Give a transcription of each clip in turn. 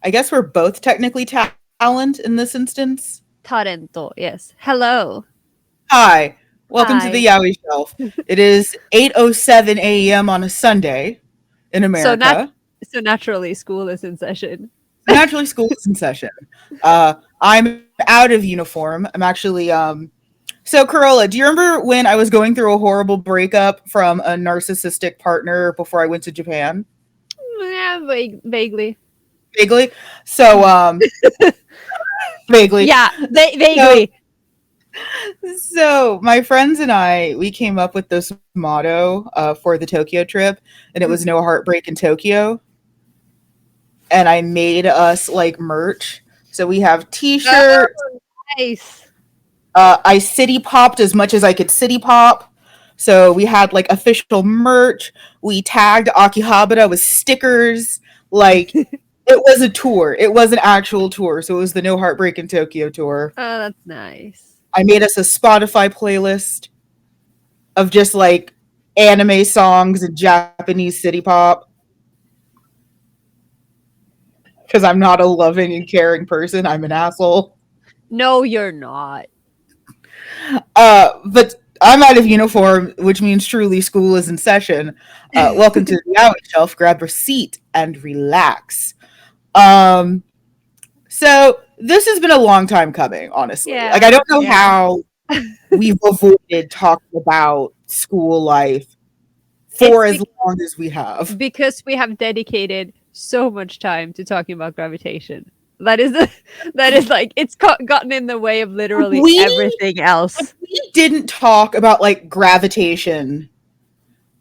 I guess we're both technically talent in this instance. Tarento, yes. Hello. Hi, welcome to the Hi. Yaoi Shelf. It is 8:07 a.m. on a Sunday in So nat- America. so naturally school is in session. So naturally, school is in session. I'm out of uniform. I'm actually So, Carola, do you remember when I was going through a horrible breakup from a narcissistic partner before I went to Japan? Yeah, vaguely. Vaguely. So, vaguely. Yeah, So, vaguely. so my friends and I, we came up with this motto for the Tokyo trip, and it was "No heartbreak in Tokyo." And I made us like merch. So we have Oh, T-shirts. nice. I city popped as much as I could city pop. So we had like official merch. We tagged Akihabara with stickers. Like it was a tour. It was an actual tour. So it was the No Heartbreak in Tokyo tour. Oh, that's nice. I made us a Spotify playlist of just like anime songs and Japanese city pop. Because I'm not a loving and caring person. I'm an asshole. No, you're not. But I'm out of uniform, which means truly school is in session. Welcome to the Yaoi Shelf. Grab a seat and relax. Um, so this has been a long time coming, honestly. Like I Yeah, don't know yeah. how we've avoided talking about school life It's for as long as we have. because we have dedicated so much time to talking about gravitation. That is the that is like it's gotten in the way of literally We everything else. we didn't talk about like gravitation.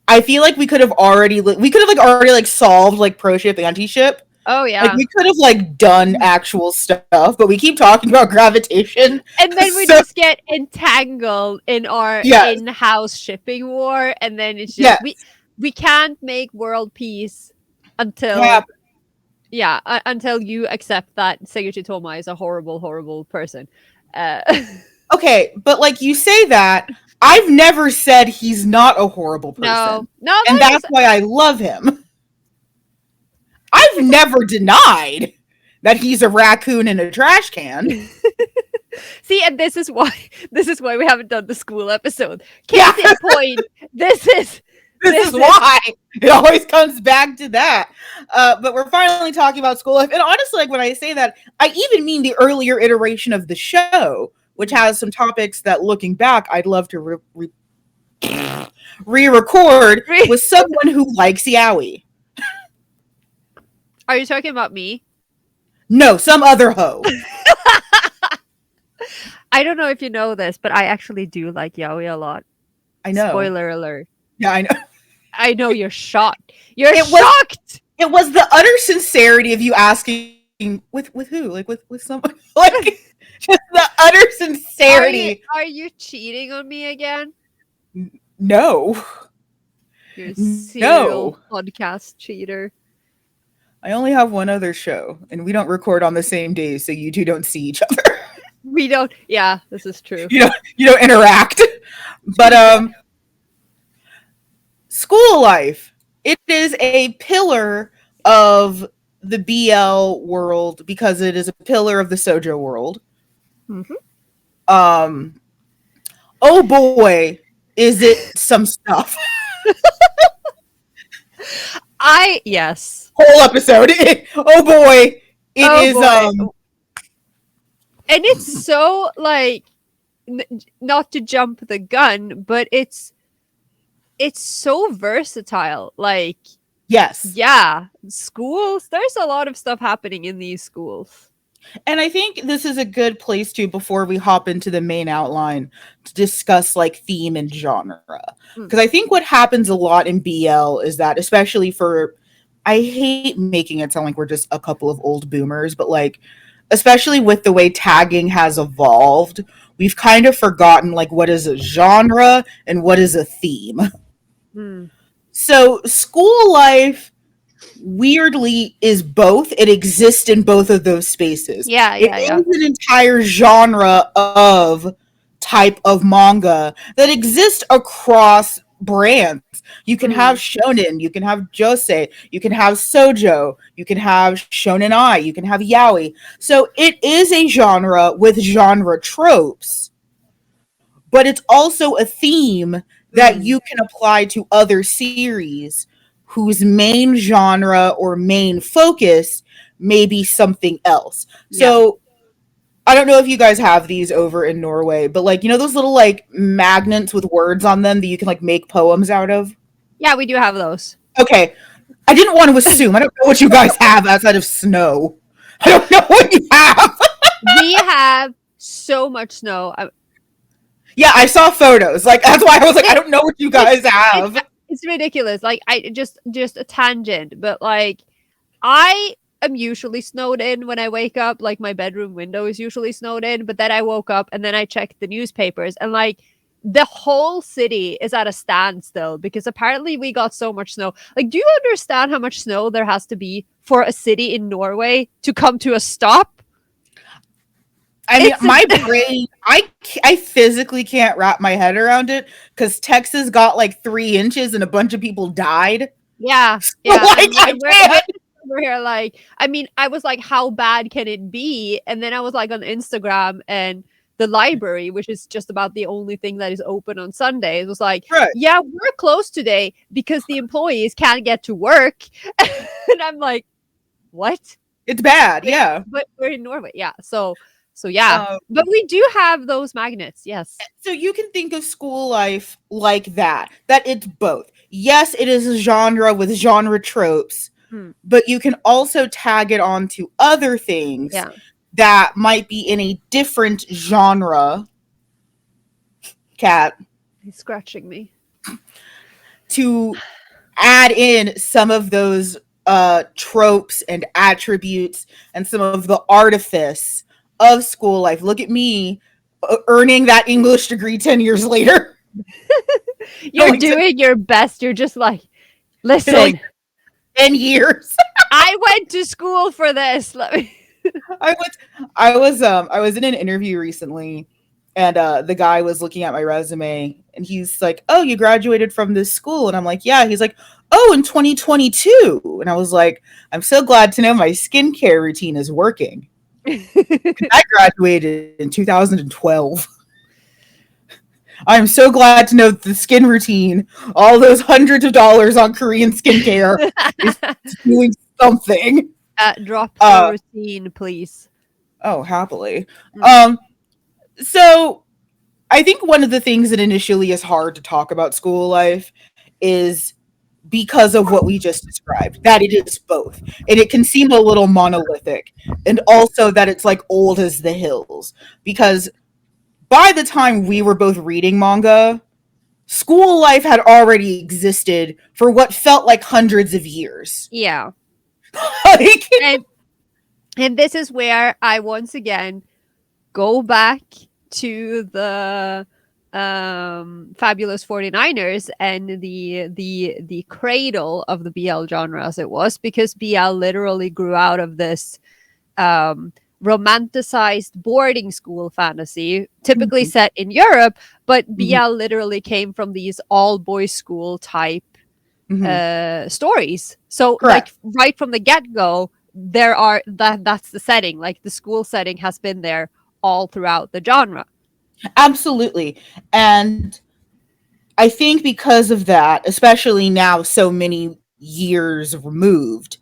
I feel like we could have like already like solved like pro ship anti ship. Oh Like yeah. we could have like done actual stuff, but we keep talking about gravitation. And then we So just get entangled in our yes, in-house shipping war, and then it's just yes, we can't make world peace until yeah. yeah, until you accept that Seiguchi Toma is a horrible, horrible person. Uh, Okay, but like you say that, I've never said he's not a horrible no, person, no, and that's why I love him. I've never denied that he's a raccoon in a trash can. See, and this is why we haven't done the school episode. Yeah, Case in point, this is this is why it always comes back to that. But we're finally talking about school life, and honestly, like when I say that, I even mean the earlier iteration of the show, which has some topics that, looking back, I'd love to re-record with someone who likes yaoi. Are you talking about me? No, some other hoe. I don't know if you know this, but I actually do like yaoi a lot. I know. Spoiler alert. Yeah, I know. I know you're shocked. You're It was shocked. it was the utter sincerity of you asking with who? Like with someone like just the utter sincerity. Are you cheating on me again? No. You're a serial No. podcast cheater. I only have one other show, and we don't record on the same days, so you two don't see each other. We don't. Yeah, this is true. You don't interact. But school life. It is a pillar of the BL world because it is a pillar of the Sojo world. Mhm. Um oh boy, is it some stuff. Yes. Whole episode. Oh boy, it Oh is boy. And it's so like not to jump the gun, but it's so versatile. Like yes. yeah, schools, there's a lot of stuff happening in these schools. And I think this is a good place to, before we hop into the main outline, to discuss like theme and genre. Because I think what happens a lot in BL is that, especially for, I hate making it sound like we're just a couple of old boomers, but like, especially with the way tagging has evolved, we've kind of forgotten like what is a genre and what is a theme. Mm. So school life weirdly is both. It exists in both of those spaces. Yeah, It yeah, is yeah. an entire genre of type of manga that exists across brands. You can have shonen, you can have josei, you can have sojo, you can have shonen ai, you can have yaoi. So it is a genre with genre tropes, but it's also a theme that Mm. you can apply to other series whose main genre or main focus may be something else. Yeah. So I don't know if you guys have these over in Norway, but like, you know, those little like magnets with words on them that you can like make poems out of? Yeah, we do have those. Okay. I didn't want to assume. I don't know what you guys have outside of snow. I don't know what you have. We have so much snow. Yeah, I saw photos. Like that's why I was like, I don't know what you It's guys have. it's ridiculous. Like I just a tangent, but like I am usually snowed in when I wake up. Like my bedroom window is usually snowed in, but then I woke up and then I checked the newspapers and like the whole city is at a standstill because apparently we got so much snow. Like, do you understand how much snow there has to be for a city in Norway to come to a stop? I mean, my brain, I physically can't wrap my head around it because Texas got like 3 inches and a bunch of people died. Yeah, So, yeah. like, I can't. We're here, like, I mean, I was like, how bad can it be? And then I was like on Instagram and the library, which is just about the only thing that is open on Sundays, was like, Right. yeah, we're closed today because the employees can't get to work. And I'm like, what? It's bad. Yeah. But we're in Norway. Yeah. So yeah. But we do have those magnets. Yes. So you can think of school life like that it's both. Yes, it is a genre with genre tropes, but you can also tag it on to other things that might be in a different genre. Cat. He's scratching me. To add in some of those tropes and attributes and some of the artifice of school life. Look at me earning that English degree 10 years later. You're doing your best. You're just like, listen. Like 10 years. I went to school for this. Let me I was in an interview recently and the guy was looking at my resume and he's like, "Oh, you graduated from this school?" And I'm like, "Yeah." He's like, "Oh, in 2022." And I was like, "I'm so glad to know my skincare routine is working." I graduated in 2012. I'm so glad to know that the skin routine, all those hundreds of dollars on Korean skincare, is doing something. Drop the routine, please. Oh, happily. So I think one of the things that initially is hard to talk about school life is because of what we just described, that it is both. And it can seem a little monolithic. And also that it's like old as the hills. Because by the time we were both reading manga, school life had already existed for what felt like hundreds of years. Yeah. Like, and this is where I once again go back to the Fabulous 49ers and the cradle of the BL genre as it was, because BL literally grew out of this romanticized boarding school fantasy, typically set in Europe, but BL literally came from these all boys school type stories. So like right from the get-go, that's the setting. Like the school setting has been there all throughout the genre. Absolutely. And I think because of that, especially now so many years removed,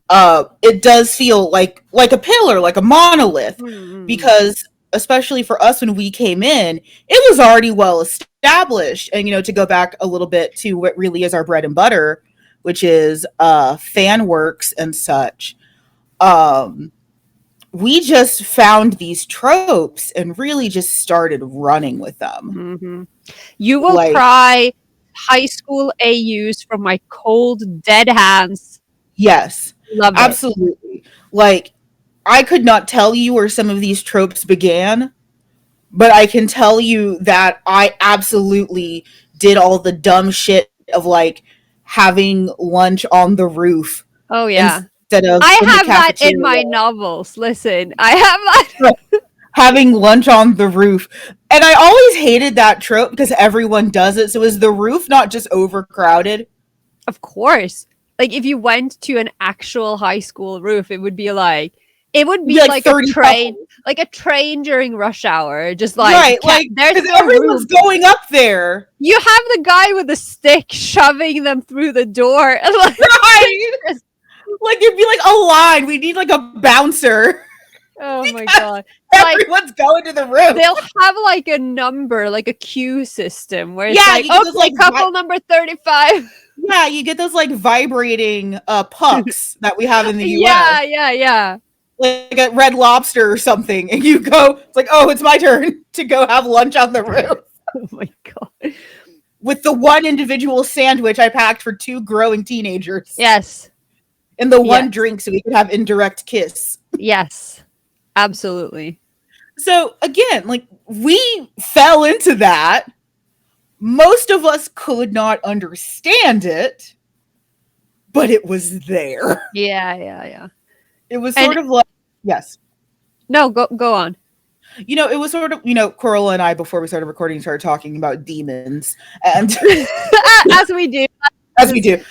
it does feel like a pillar, like a monolith, because especially for us when we came in, it was already well established. And, you know, to go back a little bit to what really is our bread and butter, which is fan works and such, we just found these tropes and really just started running with them. You will pry high school AUs from my cold, dead hands. Yes, love absolutely. Like, I could not tell you where some of these tropes began, but I can tell you that I absolutely did all the dumb shit of like having lunch on the roof. Oh yeah. Instead of I have that in my novels. Listen, I have that. having lunch on the roof. And I always hated that trope because everyone does it. So is the roof not just overcrowded? Of course. Like if you went to an actual high school roof, it would be like like a 30 train, couples. like a train during rush hour. Just like Right, like there's because no everyone's room. going up there. You have the guy with the stick shoving them through the door. Like, Right. Like there'd be like a line. We need like a bouncer. oh my god! Like Everyone's going to the roof. they'll have like a number, like a queue system where it's Yeah, like, you get okay, those, like, couple number 35. Yeah, you get those like vibrating pucks that we have in the Yeah, US. yeah. Like at Red Lobster or something, and you go, it's like, oh, it's my turn to go have lunch on the roof. Oh my god. With the one individual sandwich I packed for 2 growing teenagers. Yes. And the one drink so we could have indirect kiss. Yes. Absolutely. So again, like we fell into that. Most of us could not understand it, but it was there. Yeah. It was sort of like, yes. No, go on. It was sort of, Carola and I, before we started recording, started talking about demons. And as we do. As we do.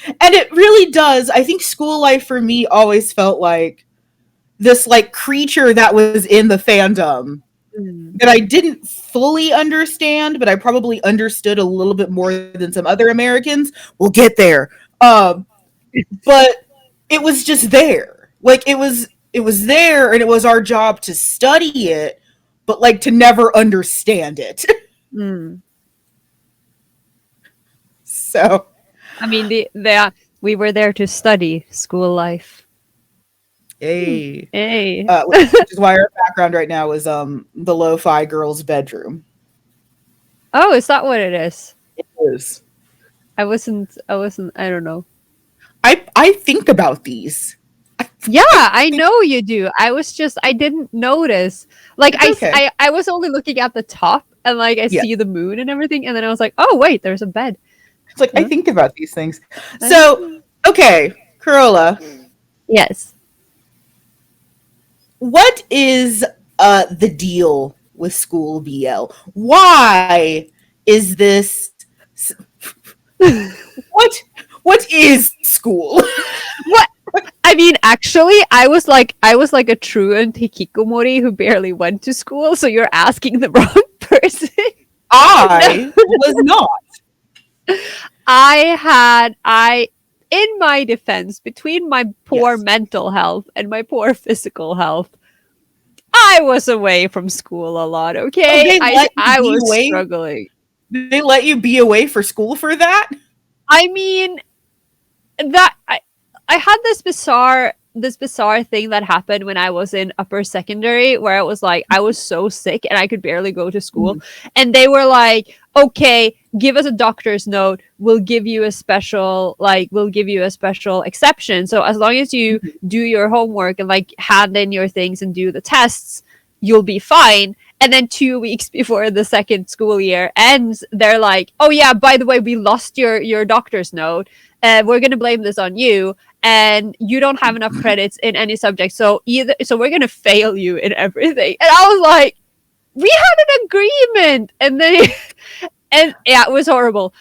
And it really does. I think school life for me always felt like this like creature that was in the fandom that I didn't fully understand, but I probably understood a little bit more than some other Americans. We'll get there. But it was just there. Like it was there, and it was our job to study it, but like to never understand it. So, I mean, we were there to study school life. Hey. Which is why our background right now is the lo-fi girl's bedroom. Oh, is that what it is? It is. I wasn't. I don't know. I think about these. Yeah, I know you do. I didn't notice. Like I was only looking at the top and like I see the moon and everything, and then I was like, oh wait, there's a bed. It's like I think about these things. So okay, Carola. Yes. What is the deal with school BL? Why is this? What is school? What? I mean, actually, I was like a truant hikikomori who barely went to school. So you're asking the wrong person. I was not. In my defense, between my poor mental health and my poor physical health, I was away from school a lot. Okay, I was struggling. Did they let you be away for school for that? I mean, that I had this bizarre thing that happened when I was in upper secondary, where it was like I was so sick and I could barely go to school, and they were like, "Okay, give us a doctor's note. We'll give you a special exception. So as long as you do your homework and like hand in your things and do the tests, you'll be fine." And then 2 weeks before the second school year ends, they're like, "Oh yeah, by the way, we lost your doctor's note. We're gonna blame this on you, and you don't have enough credits in any subject. So we're gonna fail you in everything." And I was like, "We had an agreement," and then and yeah, it was horrible.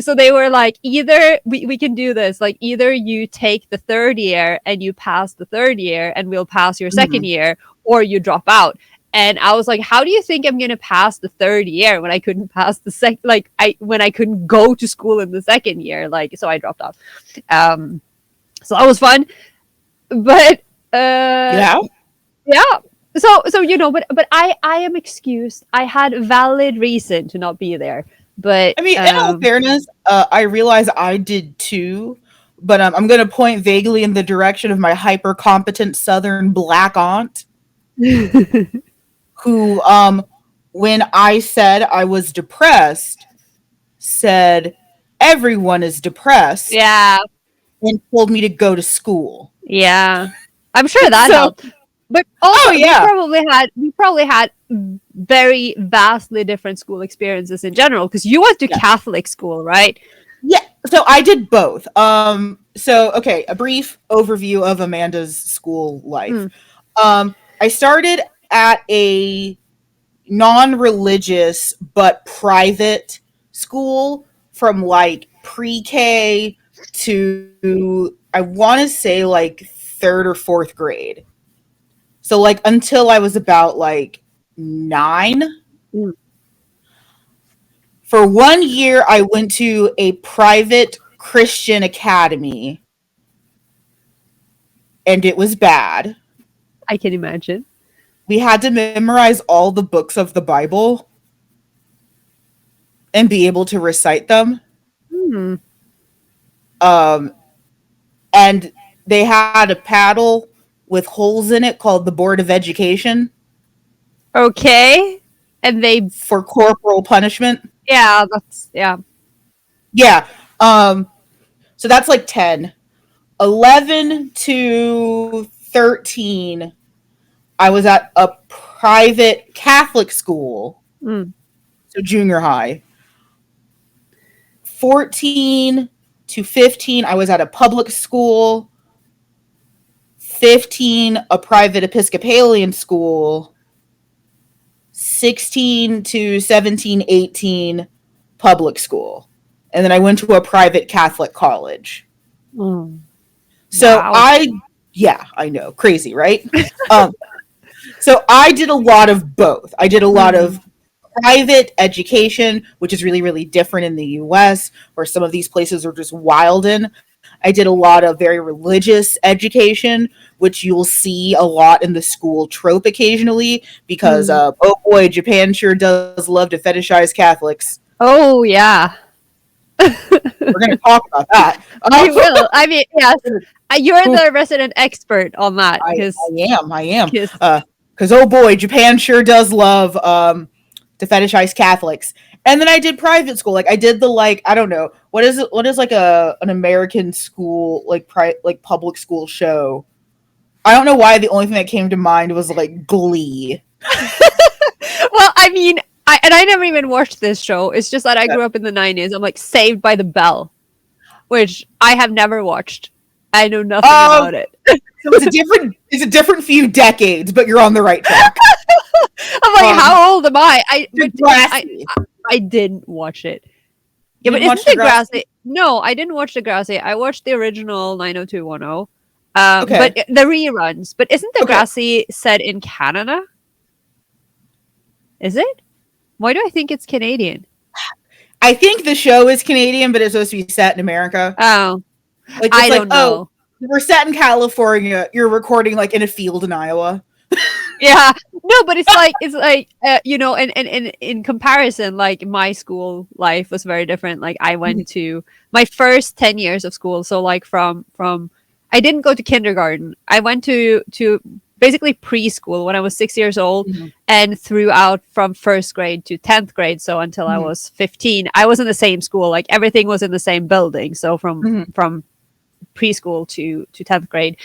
So they were like, either we can do this, like either you take the third year and you pass the third year, and we'll pass your second year, or you drop out. And I was like, how do you think I'm going to pass the third year when I couldn't pass the second, when I couldn't go to school in the second year? So I dropped off. So that was fun. But, yeah. So, but I am excused. I had valid reason to not be there. But I mean, in all fairness, I realize I did too. But I'm going to point vaguely in the direction of my hyper competent Southern black aunt. Who, when I said I was depressed, said everyone is depressed. Yeah. And told me to go to school. Yeah. I'm sure that helped. But also, we probably had very vastly different school experiences in general, because you went to Catholic school, right? Yeah. So I did both. So, okay, a brief overview of Amanda's school life. I started at a non-religious but private school from like pre-K to I want to say like third or fourth grade. So like until I was about like 9. Mm. For 1 year, I went to a private Christian academy, and it was bad. I can imagine. We had to memorize all the books of the Bible and be able to recite them. Hmm. Um, and they had a paddle with holes in it called the Board of Education Okay. And they, for corporal punishment. yeah, that's, yeah. Yeah. So that's like 10. 11 to 13, I was at a private Catholic school, Mm. so junior high. 14 to 15, I was at a public school. 15, a private Episcopalian school. 16 to 17, 18, public school. And then I went to a private Catholic college. Mm. So Wow. yeah, I know, crazy, right? um, so I did a lot of both. I did a lot of private education, which is really, really different in the US, where some of these places are just wild in. I did a lot of very religious education, which you'll see a lot in the school trope occasionally, because, oh boy, Japan sure does love to fetishize Catholics. Oh, yeah. We're going to talk about that. I will. I mean, yes. You're the resident expert on that. I am. Because Because, oh boy, Japan sure does love to fetishize Catholics. And then I did private school. Like I did the like I don't know what is it. What is like an American school like like public school show? I don't know why the only thing that came to mind was like Glee. well, I mean, I never even watched this show. It's just that I grew up in the 90s. I'm like Saved by the Bell, which I have never watched. I know nothing about it. So it's a different few decades, but you're on the right track. I'm like, how old am I? I didn't watch it. Yeah, but isn't Degrassi? No, I didn't watch Degrassi. I watched the original 90210. But the reruns. But isn't Degrassi set in Canada? Is it? Why do I think it's Canadian? I think the show is Canadian, but it's supposed to be set in America. Oh, like I don't know. Oh, we're set in California. You're recording like in a field in Iowa. Yeah, no, but it's like you know, and in comparison, like my school life was very different. Like I went to my first 10 years of school, so like from I didn't go to kindergarten. I went to basically preschool when I was 6 years old, and throughout from first grade to 10th grade. So until I was 15, I was in the same school. Like everything was in the same building. So from preschool to 10th grade,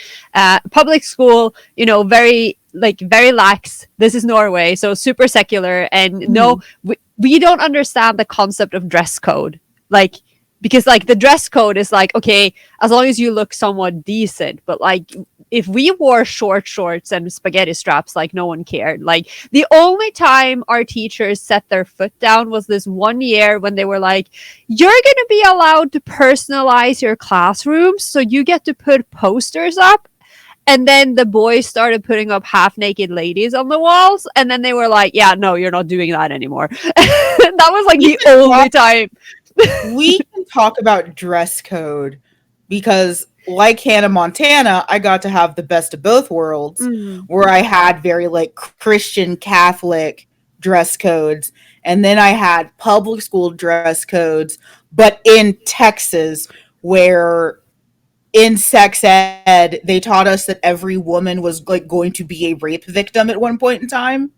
public school, you know, very lax. This is Norway, so super secular, and no, we don't understand the concept of dress code, like, because like the dress code is like, okay, as long as you look somewhat decent, but like if we wore short shorts and spaghetti straps, like no one cared. Like the only time our teachers set their foot down was this one year when they were like, you're going to be allowed to personalize your classrooms, so you get to put posters up. And then the boys started putting up half-naked ladies on the walls, and then they were like, yeah, no, you're not doing that anymore. That was like the only time. We can talk about dress code because, like Hannah Montana, I got to have the best of both worlds, where I had very like Christian Catholic dress codes, and then I had public school dress codes, but in Texas, where in sex ed they taught us that every woman was like going to be a rape victim at one point in time.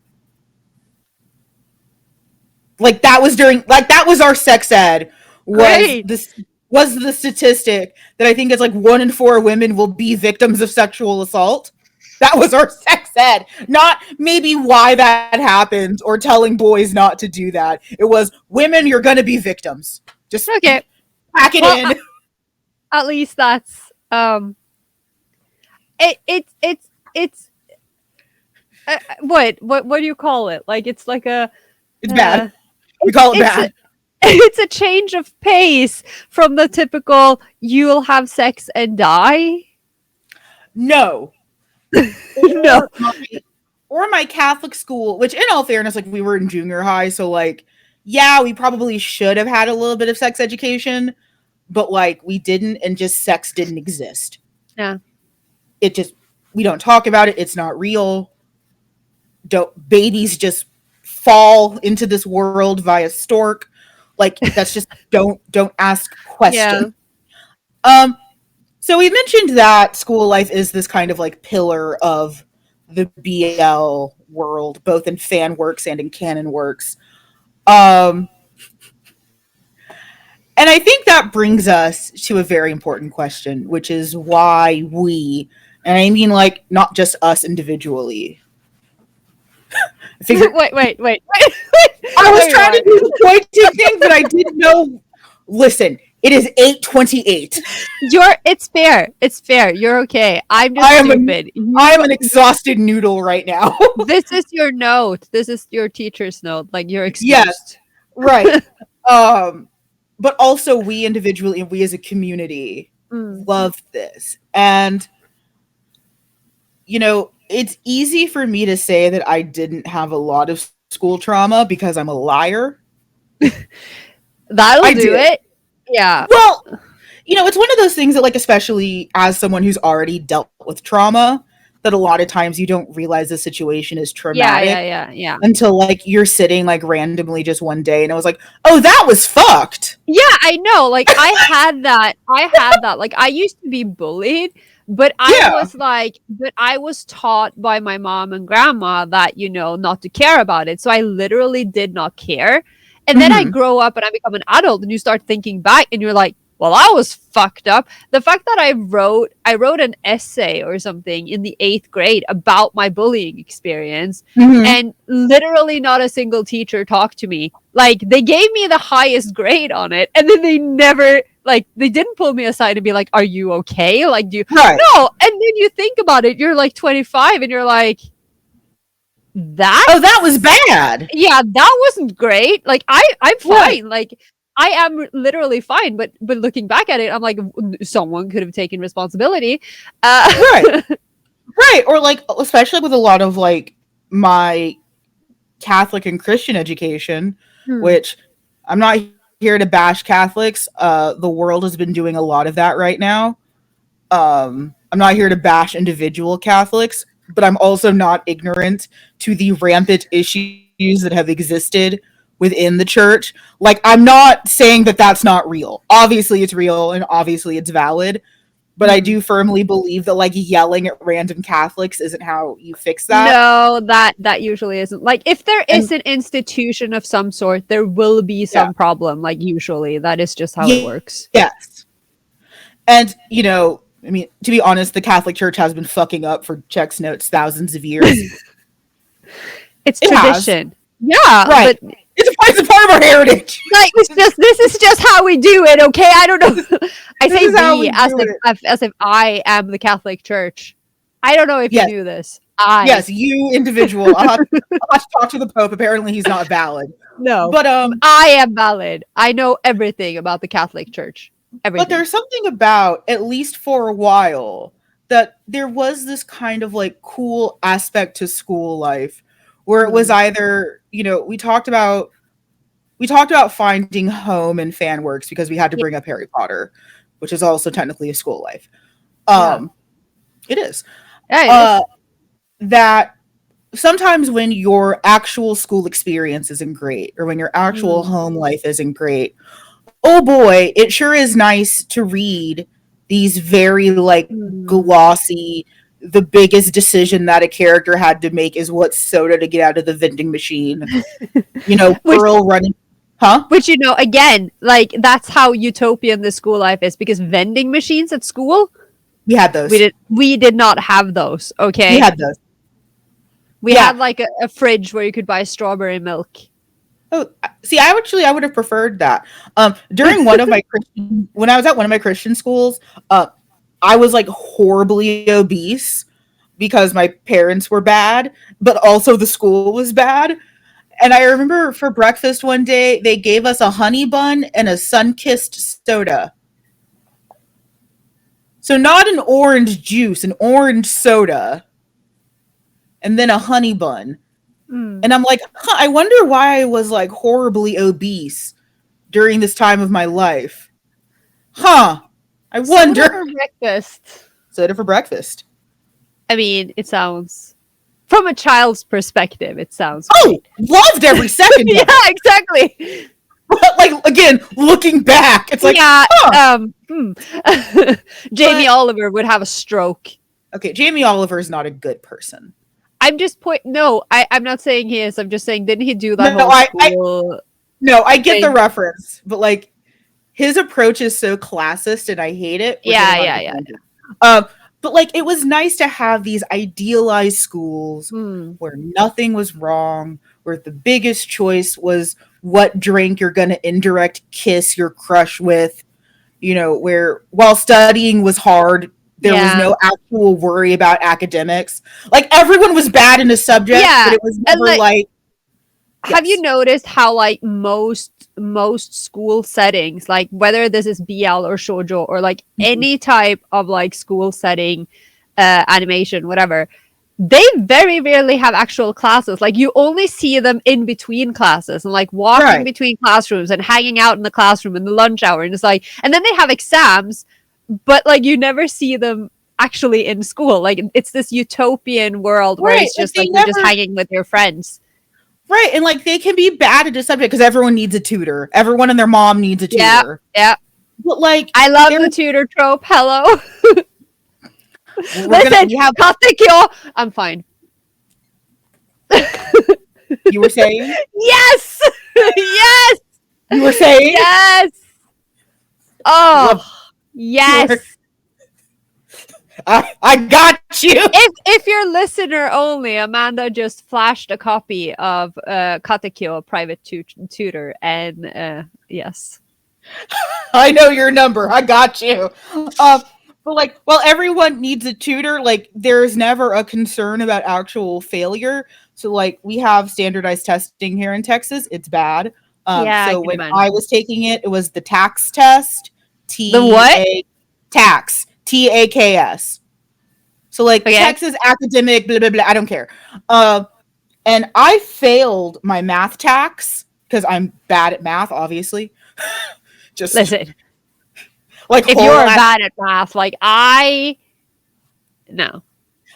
Like that was our sex ed, was the statistic that I think it's like 1 in 4 women will be victims of sexual assault. That was our sex ed, not maybe why that happens or telling boys not to do that. It was women, you're gonna be victims. Just okay, pack it in. At least that's it's What do you call it? Like it's like a It's bad. uh, We call it it's bad. it's a change of pace from the typical you'll have sex and die. No. No. Or my Catholic school, which in all fairness, like we were in junior high, so like, yeah, we probably should have had a little bit of sex education, but like we didn't, and just sex didn't exist. Yeah. It just, we don't talk about it. It's not real. Don't babies just fall into this world via stork? Like that's just don't ask Yeah. questions. Um, so we mentioned that school life is this kind of like pillar of the BL world, both in fan works and in canon works. Um, and I think that brings us to a very important question, which is why we, and I mean like not just us individually. I figured Wait. I was trying to Rewind. do the pointing thing, but I didn't know. Listen, it is 8:28. It's fair. It's fair. You're okay. I'm just stupid. I am an exhausted noodle right now. This is your note. This is your teacher's note. Like you're excused. Yes, right. But also we individually and we as a community love this. And you know, it's easy for me to say that I didn't have a lot of school trauma because I'm a liar. That'll I do did. it. Yeah. Well, you know, it's one of those things that, like, especially as someone who's already dealt with trauma, that a lot of times you don't realize the situation is traumatic Yeah. until, like, you're sitting, like, randomly just one day and I was like, oh, that was fucked. Yeah, I know. Like I had that. Like I used to be bullied, but I was taught by my mom and grandma that, not to care about it. So I literally did not care. And then I Mhm. grow up and I become an adult and you start thinking back and you're like, well, I was fucked up. The fact that I wrote an essay or something in the 8th grade about my bullying experience, Mhm. and literally not a single teacher talked to me. Like they gave me the highest grade on it, and then they never, like, they didn't pull me aside and be like, are you okay? Like, Right. no. And then you think about it, you're like 25 and you're like, Oh, that was bad. yeah, that wasn't great. Like I'm fine. Right. Like I am literally fine, but looking back at it, I'm like, someone could have taken responsibility. Right. Right. Or, like, especially with a lot of, like, my Catholic and Christian education, which I'm not here to bash Catholics. The world has been doing a lot of that right now. I'm not here to bash individual Catholics, but I'm also not ignorant to the rampant issues that have existed within the church. Like, I'm not saying that that's not real. Obviously, it's real and obviously it's valid. But I do firmly believe that, like, yelling at random Catholics isn't how you fix that. No, that usually isn't. Like if there is an institution of some sort, there will be some problem. Like usually, that is just how it works. Yes. And, you know, I mean, to be honest, the Catholic Church has been fucking up for checks notes thousands of years. It's It tradition. Yeah, right. but It's a part of our heritage. like this is just how we do it. Okay, I don't know. I say we as if I am the Catholic Church. I don't know if you knew this. Yes, you individual. I'll have to talk to the Pope. Apparently, he's not valid. No, but I am valid. I know everything about the Catholic Church. Everything. But there's something about, at least for a while, that there was this kind of like cool aspect to school life, where it was either, you know, we talked about finding home in fan works because we had to bring up Harry Potter, which is also technically a school life. It is. Yeah, it is. That sometimes when your actual school experience isn't great, or when your actual home life isn't great, oh boy, it sure is nice to read these very, like, glossy, the biggest decision that a character had to make is what soda to get out of the vending machine. You know, Pearl running. Huh? Which, you know, again, like, that's how utopian the school life is, because vending machines at school, we had those. We did not have those, okay? We had those. We had, like, a fridge where you could buy strawberry milk. Oh, see, I would have preferred that. During one of my when I was at one of my Christian schools, I was, like, horribly obese. because my parents were bad, but also the school was bad. And I remember for breakfast one day, they gave us a honey bun and a sun-kissed soda. So not an orange juice, an orange soda, and then a honey bun. Mm. And I'm like, huh, I wonder why I was like horribly obese during this time of my life. Huh. I wonder. Soda for breakfast. Soda for breakfast. I mean, it sounds, from a child's perspective, it sounds Oh, great. loved every second. Yeah, exactly. But like again, looking back, it's like, yeah. huh. Jamie Oliver would have a stroke. Okay, Jamie Oliver is not a good person. I'm just No, I'm not saying he is. I'm just saying, didn't he do that No, whole school? No, I get the thing? reference, but like his approach is so classist, and I hate it. Yeah. But like it was nice to have these idealized schools where nothing was wrong, where the biggest choice was what drink you're going to indirect kiss your crush with, you know, where while studying was hard, there was no actual worry about academics. Like everyone was bad in a subject, but it was never like have you noticed how like most school settings, like whether this is BL or shoujo or like any type of like school setting, animation, whatever, they very rarely have actual classes. Like you only see them in between classes and like walking between classrooms and hanging out in the classroom in the lunch hour, and it's like, and then they have exams, but like you never see them actually in school. Like it's this utopian world where it's just like you're just hanging with your friends. Right, and like they can be bad at a subject because everyone needs a tutor. Everyone and their mom needs a tutor. Yeah. But like, I love the tutor trope. Hello. Listen, Katekyo. I'm fine. You were saying? Yes. Yes. You were saying? Yes. Oh, yes. I got you. If you're listener only, Amanda just flashed a copy of Katekyo, private tutor, and yes. I know your number. I got you. But like, well, everyone needs a tutor. Like, there's never a concern about actual failure. So like, we have standardized testing here in Texas. It's bad. So when I was taking it, it was the tax test. The what? Tax. TAKS. So like Texas academic, blah, blah, blah. I don't care. And I failed my math tax because I'm bad at math, obviously. Just listen. Like if you're bad at math, like no.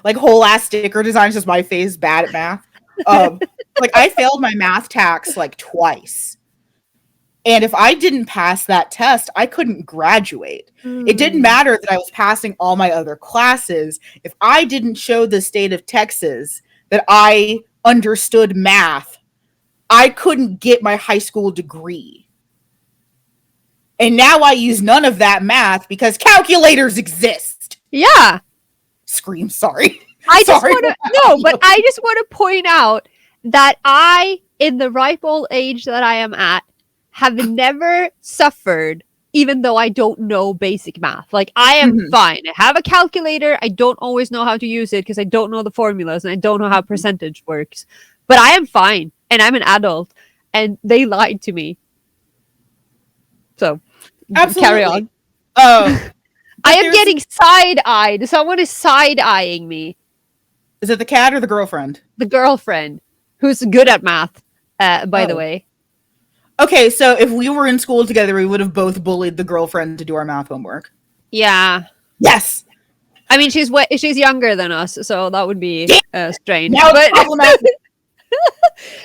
Like whole ass sticker design is just my face bad at math. Like I failed my math tax like twice. And if I didn't pass that test, I couldn't graduate. It didn't matter that I was passing all my other classes. If I didn't show the state of Texas that I understood math, I couldn't get my high school degree. And now I use none of that math because calculators exist. Yeah. Scream, sorry. I just want to point out that I, in the ripe old age that I am at, have never suffered, even though I don't know basic math. Like, I am fine. I have a calculator. I don't always know how to use it because I don't know the formulas and I don't know how percentage works. But I am fine. And I'm an adult. And they lied to me. So, carry on. I am getting side-eyed. Someone is side-eyeing me. Is it the cat or the girlfriend? The girlfriend, who's good at math, by the way. Okay, so if we were in school together, we would have both bullied the girlfriend to do our math homework. Yeah. Yes. I mean, she's younger than us, so that would be strange. Now it's problematic.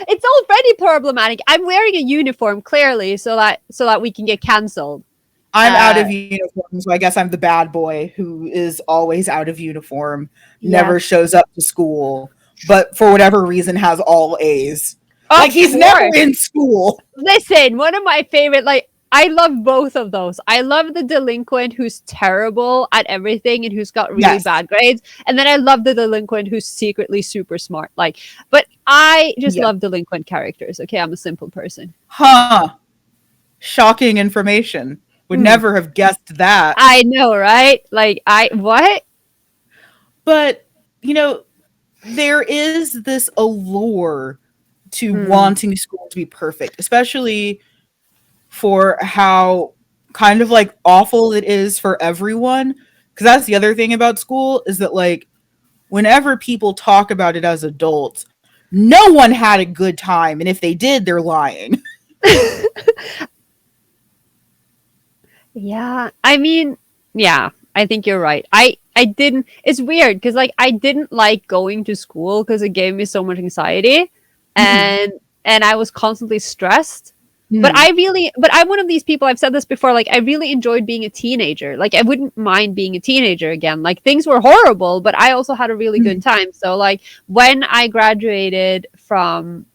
It's already problematic. I'm wearing a uniform, clearly, so that we can get cancelled. I'm out of uniform, so I guess I'm the bad boy who is always out of uniform, never shows up to school, but for whatever reason has all A's. Like, he's never in school. Listen, one of my favorite, like, I love both of those. I love the delinquent who's terrible at everything and who's got really bad grades. And then I love the delinquent who's secretly super smart. Like, but I just love delinquent characters. Okay, I'm a simple person. Huh. Shocking information. Would never have guessed that. I know, right? Like, what? But you know, there is this allure to Mm. wanting school to be perfect, especially for how kind of like awful it is for everyone. Because that's the other thing about school is that, like, whenever people talk about it as adults, no one had a good time. And if they did, they're lying. Yeah, I mean, yeah, I think you're right. I didn't. It's weird because like I didn't like going to school because it gave me so much anxiety, Mhm. and I was constantly stressed. Mhm. But I'm one of these people. I've said this before. Like I really enjoyed being a teenager. Like I wouldn't mind being a teenager again. Like things were horrible, but I also had a really good Mhm. time. So like when I graduated from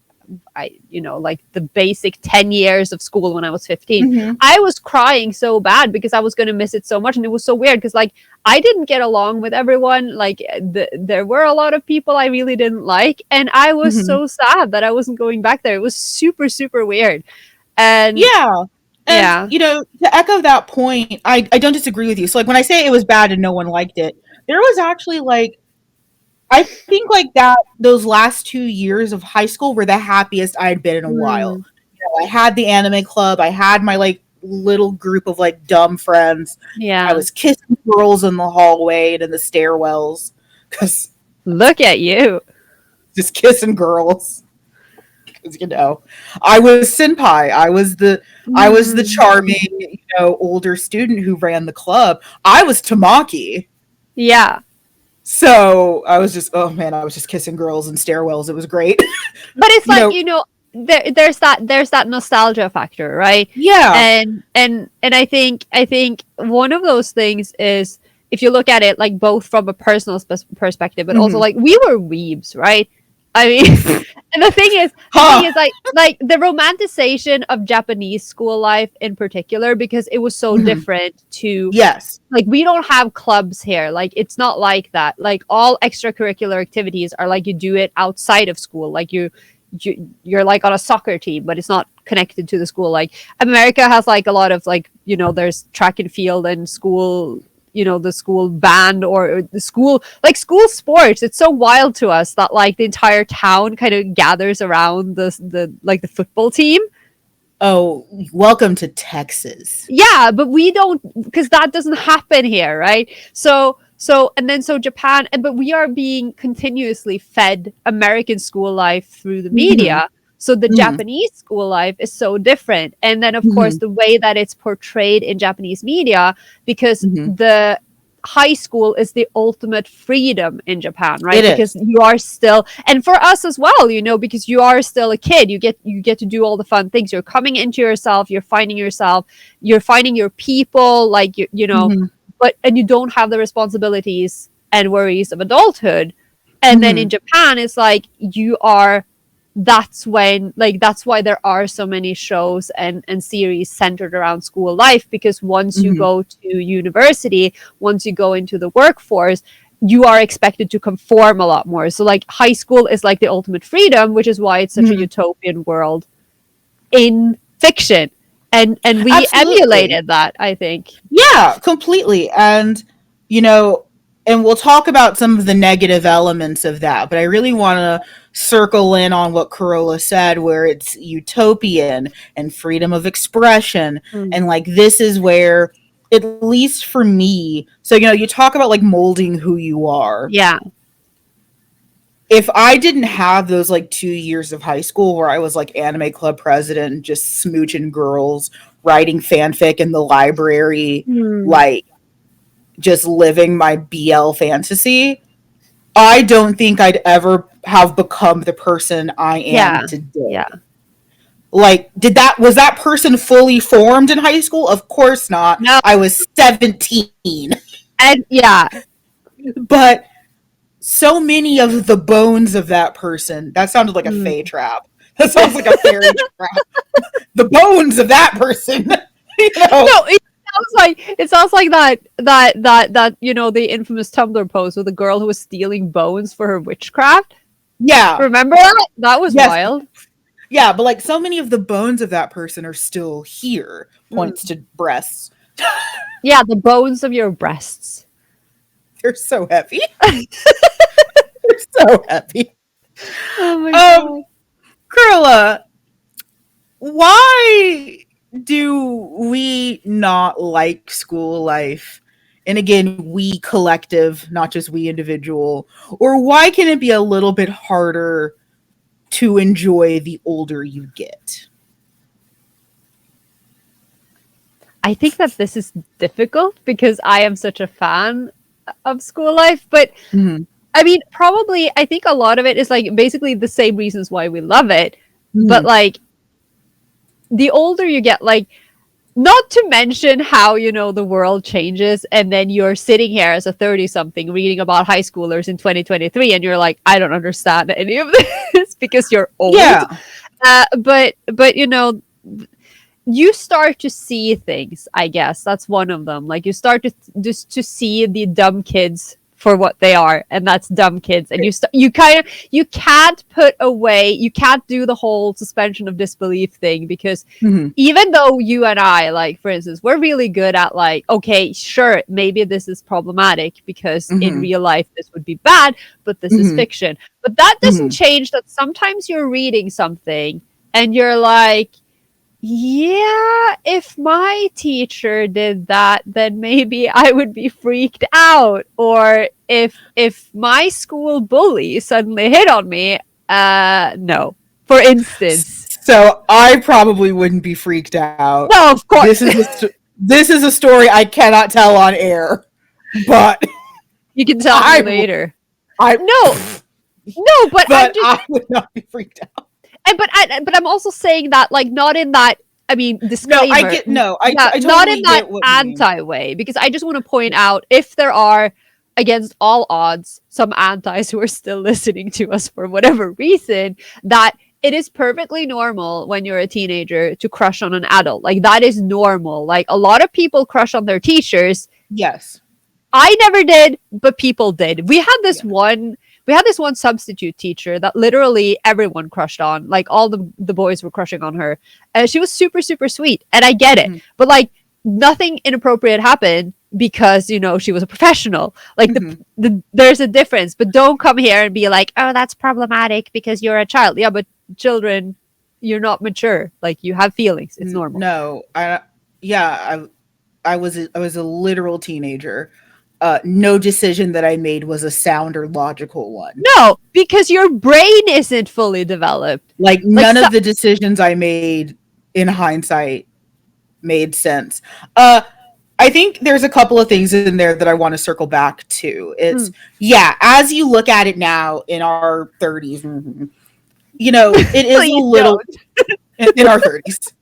like the basic 10 years of school when I was 15, Mhm. I was crying so bad because I was going to miss it so much. And it was so weird because like I didn't get along with everyone. Like there were a lot of people I really didn't like. And I was Mhm. so sad that I wasn't going back there. It was super, super weird. And Yeah. And, yeah. to echo that point, I don't disagree with you. So, like, when I say it was bad and no one liked it, there was actually, like, I think, like, those last 2 years of high school were the happiest I had been in a while. Mm, I had the anime club, I had my, like, little group of, like, dumb friends. I yeah. was kissing girls in the hallway and in the stairwells because Look at you. just kissing girls. Because I was senpai. I was the charming, Mm, older student who ran the club. I was Tamaki. yeah. So I was just, oh man, I was just kissing girls in stairwells. It was great. But it's you like know, there's that nostalgia factor, right? yeah. And I think one of those things is if you look at it like both from a personal perspective, but also Hmm. like we were weebs, right? I mean, and the thing Huh. is like the romanticization of Japanese school life in particular because it was so Hmm. different to Yes. like we don't have clubs here. Like it's not like that. Like all extracurricular activities are like you do it outside of school. Like you're like on a soccer team, but it's not connected to the school. Like America has like a lot of like there's track and field and school. The school band or the school like school sports. It's so wild to us that like the entire town kind of gathers around the like the football team. Oh, welcome to Texas. Yeah, but we don't because that doesn't happen here, right? So Japan, but we are being continuously fed American school life through the Hmm. media. So the Hmm. Japanese school life is so different. And then of course Hmm. the way that it's portrayed in Japanese media, because Hmm. the high school is the ultimate freedom in Japan, It right? Because is. you are still, and for us as well, because you are still a kid, you get to do all the fun things. You're coming into yourself, you're finding your people, like Hmm. but and you don't have the responsibilities and worries of adulthood. And then in Hmm. Japan, it's like you are that's when like that's why there are so many shows and series centered around school life, because once you Hmm. go to university, once you go into the workforce, you are expected to conform a lot more. So like high school is like the ultimate freedom, which is why it's such a Hmm. utopian world in fiction. And we Absolutely. emulated that, I think. Yeah, completely. You know, and we'll talk about some of the negative elements of that, but I really want to circle in on what Carola said, where it's utopian and freedom of expression. And Mm. like, this is where, at least for me, so, you talk about like molding who you are. Yeah. If I didn't have those like 2 years of high school where I was like anime club president, just smooching girls, writing fanfic in the library, Mm. like just living my BL fantasy, I don't think I'd ever have become the person I am Yeah. today. Yeah. Like, was that person fully formed in high school? Of course not. No. I was 17. And yeah. But so many of the bones of that person, that sounded like a fae Mm. trap. That sounds like a fairy trap. The bones of that person, you know. No, it sounds like that the infamous Tumblr post with the girl who was stealing bones for her witchcraft. Yeah. Remember that? That was Yes. wild. Yeah, but like so many of the bones of that person are still here. Points Mm. to breasts. Yeah, the bones of your breasts. They're so heavy. so heavy. Oh my Um, god. Carola, why do we not like school life? And again, we collective, not just we individual. Or why can it be a little bit harder to enjoy the older you get? I think that this is difficult because I am such a fan of school life, but Mm-hmm. I mean, probably I think a lot of it is like basically the same reasons why we love it, but Mm-hmm. like the older you get, like not to mention how, you know, the world changes and then you're sitting here as a 30 something reading about high schoolers in 2023 and you're like, I don't understand any of this because you're old. Yeah. But you know, you start to see things, I guess that's one of them. Like you start to just to see the dumb kids for what they are, and that's dumb kids. And you kind of, you can't put away, you can't do the whole suspension of disbelief thing, because Mm-hmm. even though you and I, like for instance, we're really good at like, okay, sure, maybe this is problematic because in Mm-hmm. real life this would be bad, but this is Mm-hmm. fiction. But that doesn't Mm-hmm. change that sometimes you're reading something and you're like, yeah, if my teacher did that, then maybe I would be freaked out. Or if my school bully suddenly hit on me, no. For instance. So I probably wouldn't be freaked out. No, of course. This is a story I cannot tell on air, but You can tell me later. I No, but but I would not be freaked out. And but I'm also saying that like not in that, I mean, disclaimer. No, I get I totally not in that get what you mean. anti way, because I just want to point out, if there are, against all odds, some antis who are still listening to us for whatever reason, that it is perfectly normal when you're a teenager to crush on an adult. Like that is normal. Like a lot of people crush on their teachers. Yes. I never did, but people did. We had this one substitute teacher that literally everyone crushed on. Like all the boys were crushing on her. She was super, super sweet. And I get it. Mm-hmm. But like nothing inappropriate happened because, you know, she was a professional. Like there's a difference. But don't come here and be like, oh, that's problematic because you're a child. Yeah, but children, you're not mature. Like you have feelings. It's normal. No, I was a literal teenager. No decision that I made was a sound or logical one. No, because your brain isn't fully developed. Like none of the decisions I made in hindsight made sense. I think there's a couple of things in there that I want to circle back to. It's as you look at it now in our 30s, you know, it is a little in our 30s.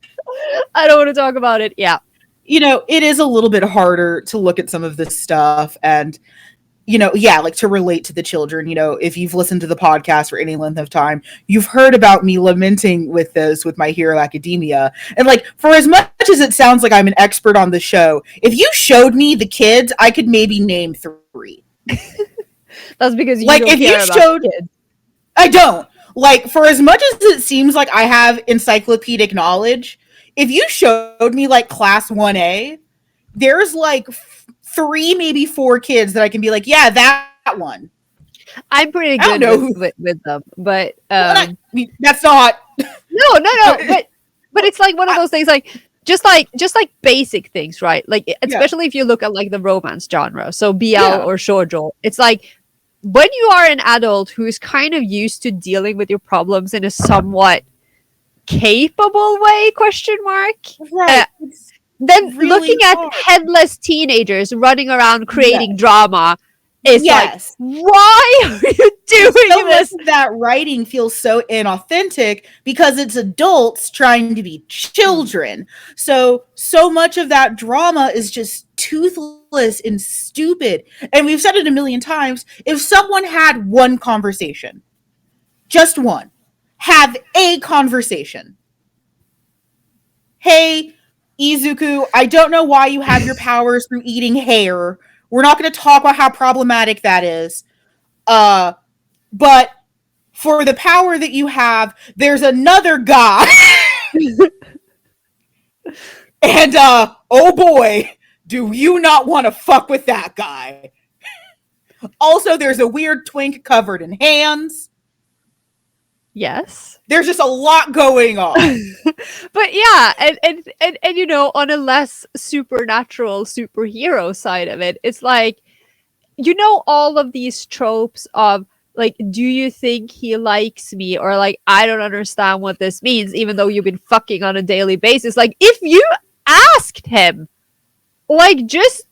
I don't want to talk about it. Yeah. You know, it is a little bit harder to look at some of this stuff and, you know, like to relate to the children. You know, if you've listened to the podcast for any length of time, you've heard about me lamenting with this with My Hero Academia. And like, for as much as it sounds like I'm an expert on the show, if you showed me the kids, I could maybe name 3. That's because you like don't if care you about showed kids. I don't. Like, for as much as it seems like I have encyclopedic knowledge, if you showed me like class 1A, there's like 3, maybe 4 kids that I can be like, yeah, that one. I'm pretty good with them, but I mean, that's not. No, but it's like one of those things, like just like basic things, right? Like especially if you look at like the romance genre, so BL or shoujo, it's like when you are an adult who is kind of used to dealing with your problems in a somewhat capable way, question mark, right? Then really looking at headless teenagers running around creating drama is like, why are you doing this? That writing feels so inauthentic because it's adults trying to be children. So much of that drama is just toothless and stupid. And we've said it a million times. If someone had one conversation, just one, have a conversation. Hey, Izuku, I don't know why you have your powers through eating hair. We're not going to talk about how problematic that is. But for the power that you have, there's another guy. And, oh boy, do you not want to fuck with that guy? Also, there's a weird twink covered in hands. Yes. There's just a lot going on. But yeah, and you know, on a less supernatural superhero side of it, it's like, you know, all of these tropes of like, do you think he likes me, or like, I don't understand what this means, even though you've been fucking on a daily basis. Like, if you asked him, like, just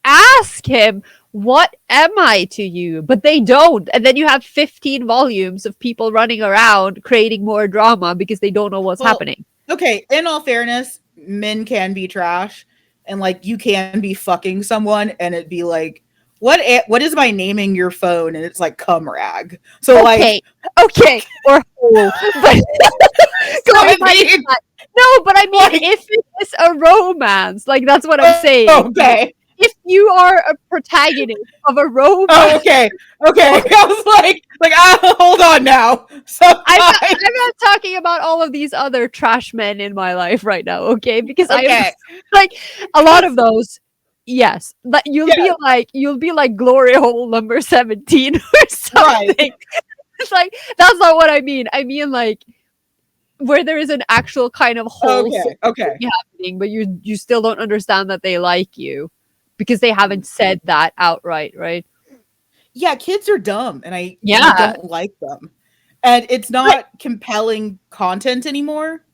ask him, what am I to you? But they don't. And then you have 15 volumes of people running around creating more drama because they don't know what's happening. Okay, in all fairness, men can be trash, and like you can be fucking someone and it'd be like, what is my naming your phone? And it's like cum rag. So okay, or hole. But no, but I mean, like, if it's a romance, like that's what I'm saying. Okay. If you are a protagonist of a romance. Oh, okay. I was like, hold on now. So I'm not talking about all of these other trash men in my life right now, okay? Because I like a lot of those. Yes, but you'll be like glory hole number 17 or something. Right. It's like, that's not what I mean. I mean like where there is an actual kind of hole happening, but you still don't understand that they like you because they haven't said that outright, right? Yeah, kids are dumb, and I don't like them, and it's not compelling content anymore.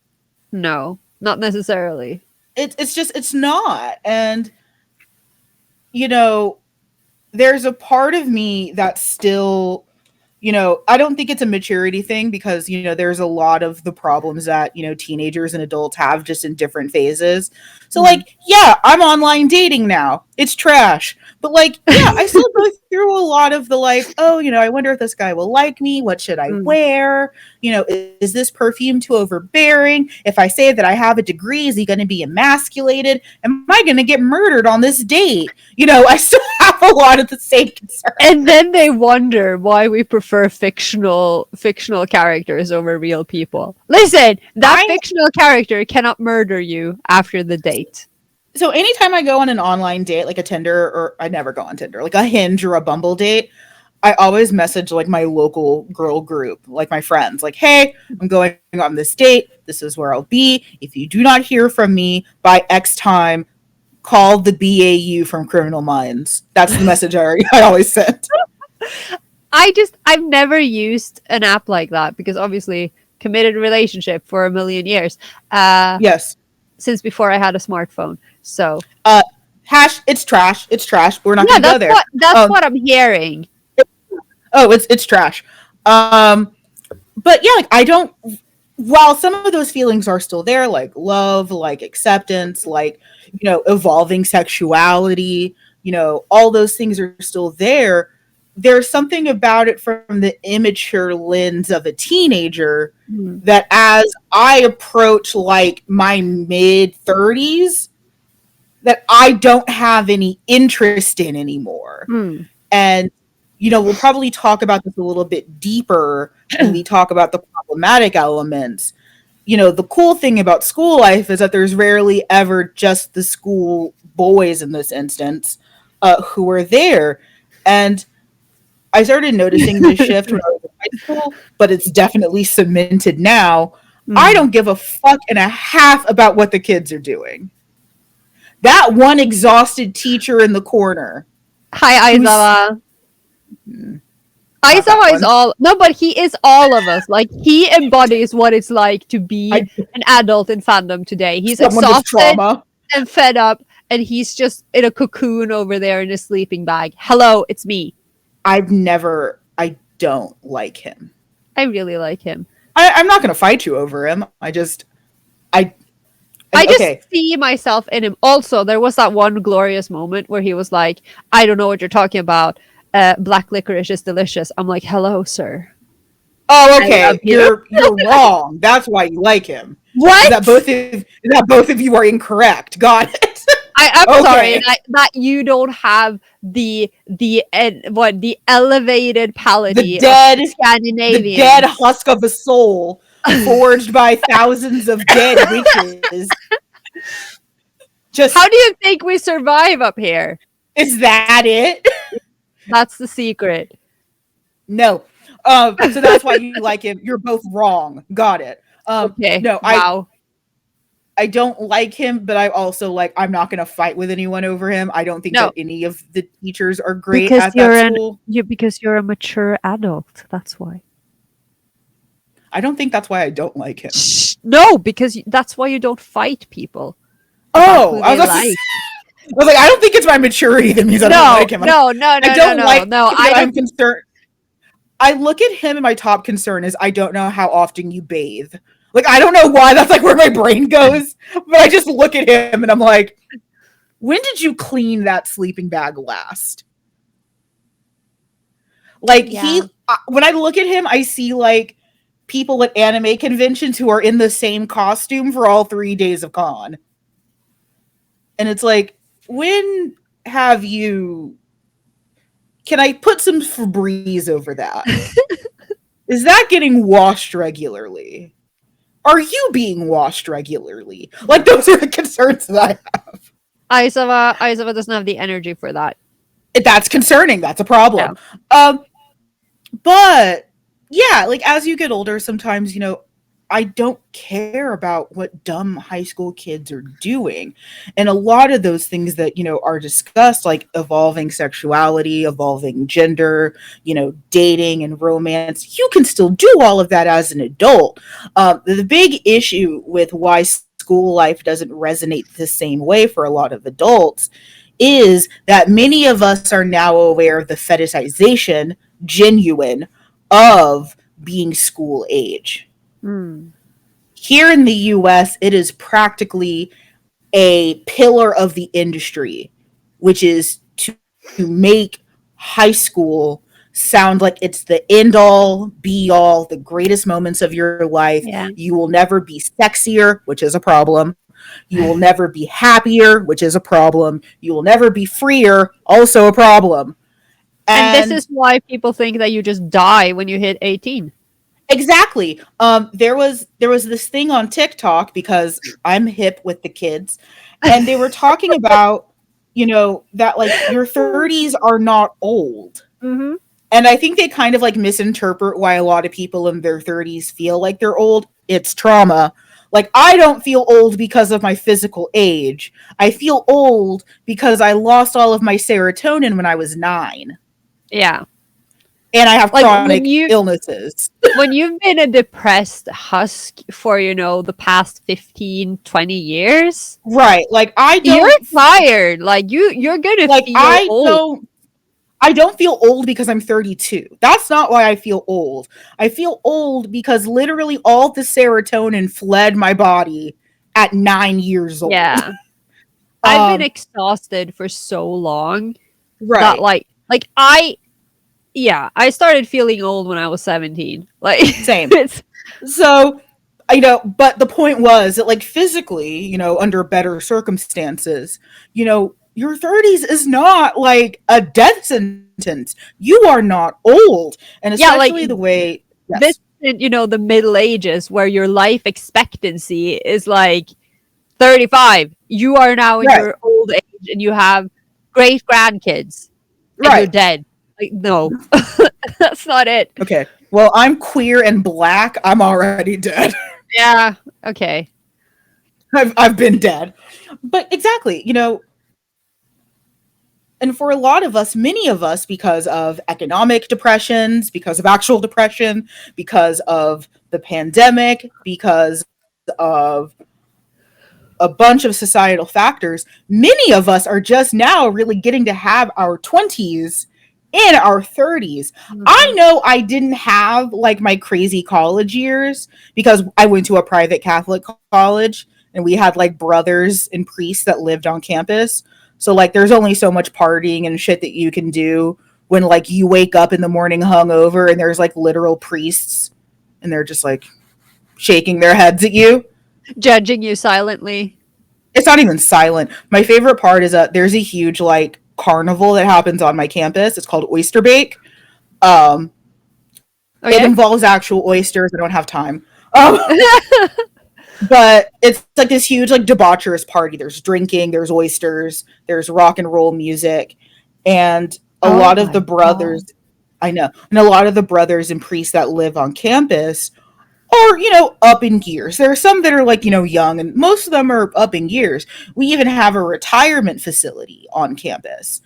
No, not necessarily. It's not, and you know, there's a part of me that's still, you know, I don't think it's a maturity thing because, you know, there's a lot of the problems that, you know, teenagers and adults have just in different phases. So like, yeah, I'm online dating now. It's trash. But like, yeah, I still go through a lot of the like, oh, you know, I wonder if this guy will like me. What should I wear? You know, is this perfume too overbearing? If I say that I have a degree, is he going to be emasculated? Am I going to get murdered on this date? You know, I still have a lot of the same concerns. And then they wonder why we prefer fictional characters over real people. Listen, that fictional character cannot murder you after the date. So anytime I go on an online date, like a Tinder, or I never go on Tinder, like a Hinge or a Bumble date, I always message like my local girl group, like my friends, like, hey, I'm going on this date. This is where I'll be. If you do not hear from me by X time, call the BAU from Criminal Minds. That's the message I always send. I've never used an app like that because obviously committed relationship for a million years. Yes. Since before I had a smartphone. So it's trash. It's trash. We're not gonna go there. That's what I'm hearing. It's trash. But yeah, like I don't, while some of those feelings are still there, like love, like acceptance, like, you know, evolving sexuality, you know, all those things are still there. There's something about it from the immature lens of a teenager that as I approach like my mid 30s, that I don't have any interest in anymore. And, you know, we'll probably talk about this a little bit deeper when we talk about the problematic elements. You know, the cool thing about school life is that there's rarely ever just the school boys in this instance who are there. And I started noticing this shift when I was in high school, but it's definitely cemented now. I don't give a fuck and a half about what the kids are doing. That one exhausted teacher in the corner. Hi, Aizawa. Aizawa is but he is all of us. Like, he embodies what it's like to be an adult in fandom today. He's exhausted and fed up, and he's just in a cocoon over there in a sleeping bag. Hello, it's me. I don't like him. I really like him. I'm not going to fight you over him. I just see myself in him. Also, there was that one glorious moment where he was like, I don't know what you're talking about. Black licorice is delicious. I'm like, hello, sir. Oh, okay. You're wrong. That's why you like him. What? Is that both of you are incorrect. Got it. I'm sorry that you don't have the elevated palate of Scandinavian. The dead husk of a soul forged by thousands of dead witches. How do you think we survive up here? Is that it? That's the secret. No. So that's why you like him. You're both wrong. Got it. Okay. No, Wow. I don't like him, but I also like I'm not going to fight with anyone over him. I don't think No, that any of the teachers are great because at that school. because you're a mature adult. That's why. I don't think that's why I don't like him. No, because that's why you don't fight people about Oh, who I they was, like. I was like, I don't think it's my maturity that means I don't No, like him. no, no, I no, no, don't no, like no. him, I but I'm don't. concerned. I look at him and my top concern is I don't know how often you bathe. Like I don't know why that's like where my brain goes, but I just look at him and I'm like, when did you clean that sleeping bag last? Like Yeah. when I look at him, I see like people at anime conventions who are in the same costume for all 3 days of con. And it's like, when have you can I put some Febreze over that? Is that getting washed regularly? Are you being washed regularly? Like those are the concerns that I have. Aizawa doesn't have the energy for that. That's concerning. That's a Yeah. problem. But yeah, like as you get older, sometimes I don't care about what dumb high school kids are doing. And a lot of those things that, are discussed, like evolving sexuality, evolving gender, dating and romance, you can still do all of that as an adult. The big issue with why school life doesn't resonate the same way for a lot of adults is that many of us are now aware of the fetishization, genuine, of being school age. Hmm. Here in the US, it is practically a pillar of the industry, which is to make high school sound like it's the end all, be all, the greatest moments of your life. Yeah. You will never be sexier, which is a problem. You will never be happier, which is a problem. You will never be freer, also a problem. And this is And why people think that you just die when you hit 18. exactly. There was this thing on TikTok because I'm hip with the kids, and they were talking about, that like your 30s are not old. Mm-hmm. And I think they kind of like misinterpret why a lot of people in their 30s feel like they're old. It's trauma. Like I don't feel old because of my physical age. I feel old because I lost all of my serotonin when I was 9. Yeah. And I have Like chronic illnesses. when you've been a depressed husk for, the past 15, 20 years, Right. Like you're tired. Like you're gonna like feel old. I don't feel old because I'm 32. That's not why I feel old. I feel old because literally all the serotonin fled my body at 9 years old. Yeah. I've been Um, exhausted for so long that right. I started feeling old when I was 17. Like Same. it's So, but the point was that, like, physically, under better circumstances, your 30s is not like a death sentence. You are not old. And yeah, like especially the way, this yes, isn't, the Middle Ages where your life expectancy is like 35. You are now in right, your old age and you have great grandkids and you're right. dead. Like, no, that's not it. Okay. Well, I'm queer and black. I'm already dead. Yeah. Okay. I've been dead. But exactly, and for a lot of us, many of us, because of economic depressions, because of actual depression, because of the pandemic, because of a bunch of societal factors, many of us are just now really getting to have our 20s in our 30s. I Mhm. know I didn't have like my crazy college years because I went to a private Catholic college and we had like brothers and priests that lived on campus. So like there's only so much partying and shit that you can do when like you wake up in the morning hungover and there's like literal priests and they're just like shaking their heads at you. Judging you silently. It's not even silent. My favorite part is that there's a huge like carnival that happens on my campus. It's called Oyster Bake. Um, it Okay. involves actual oysters. I don't have time. But it's like this huge like debaucherous party. There's drinking, there's oysters, there's rock and roll music, and a Oh lot of my the brothers, God. I know, and a lot of the brothers and priests that live on campus are, up in years. There are some that are like, young, and most of them are up in years. We even have a retirement facility on campus.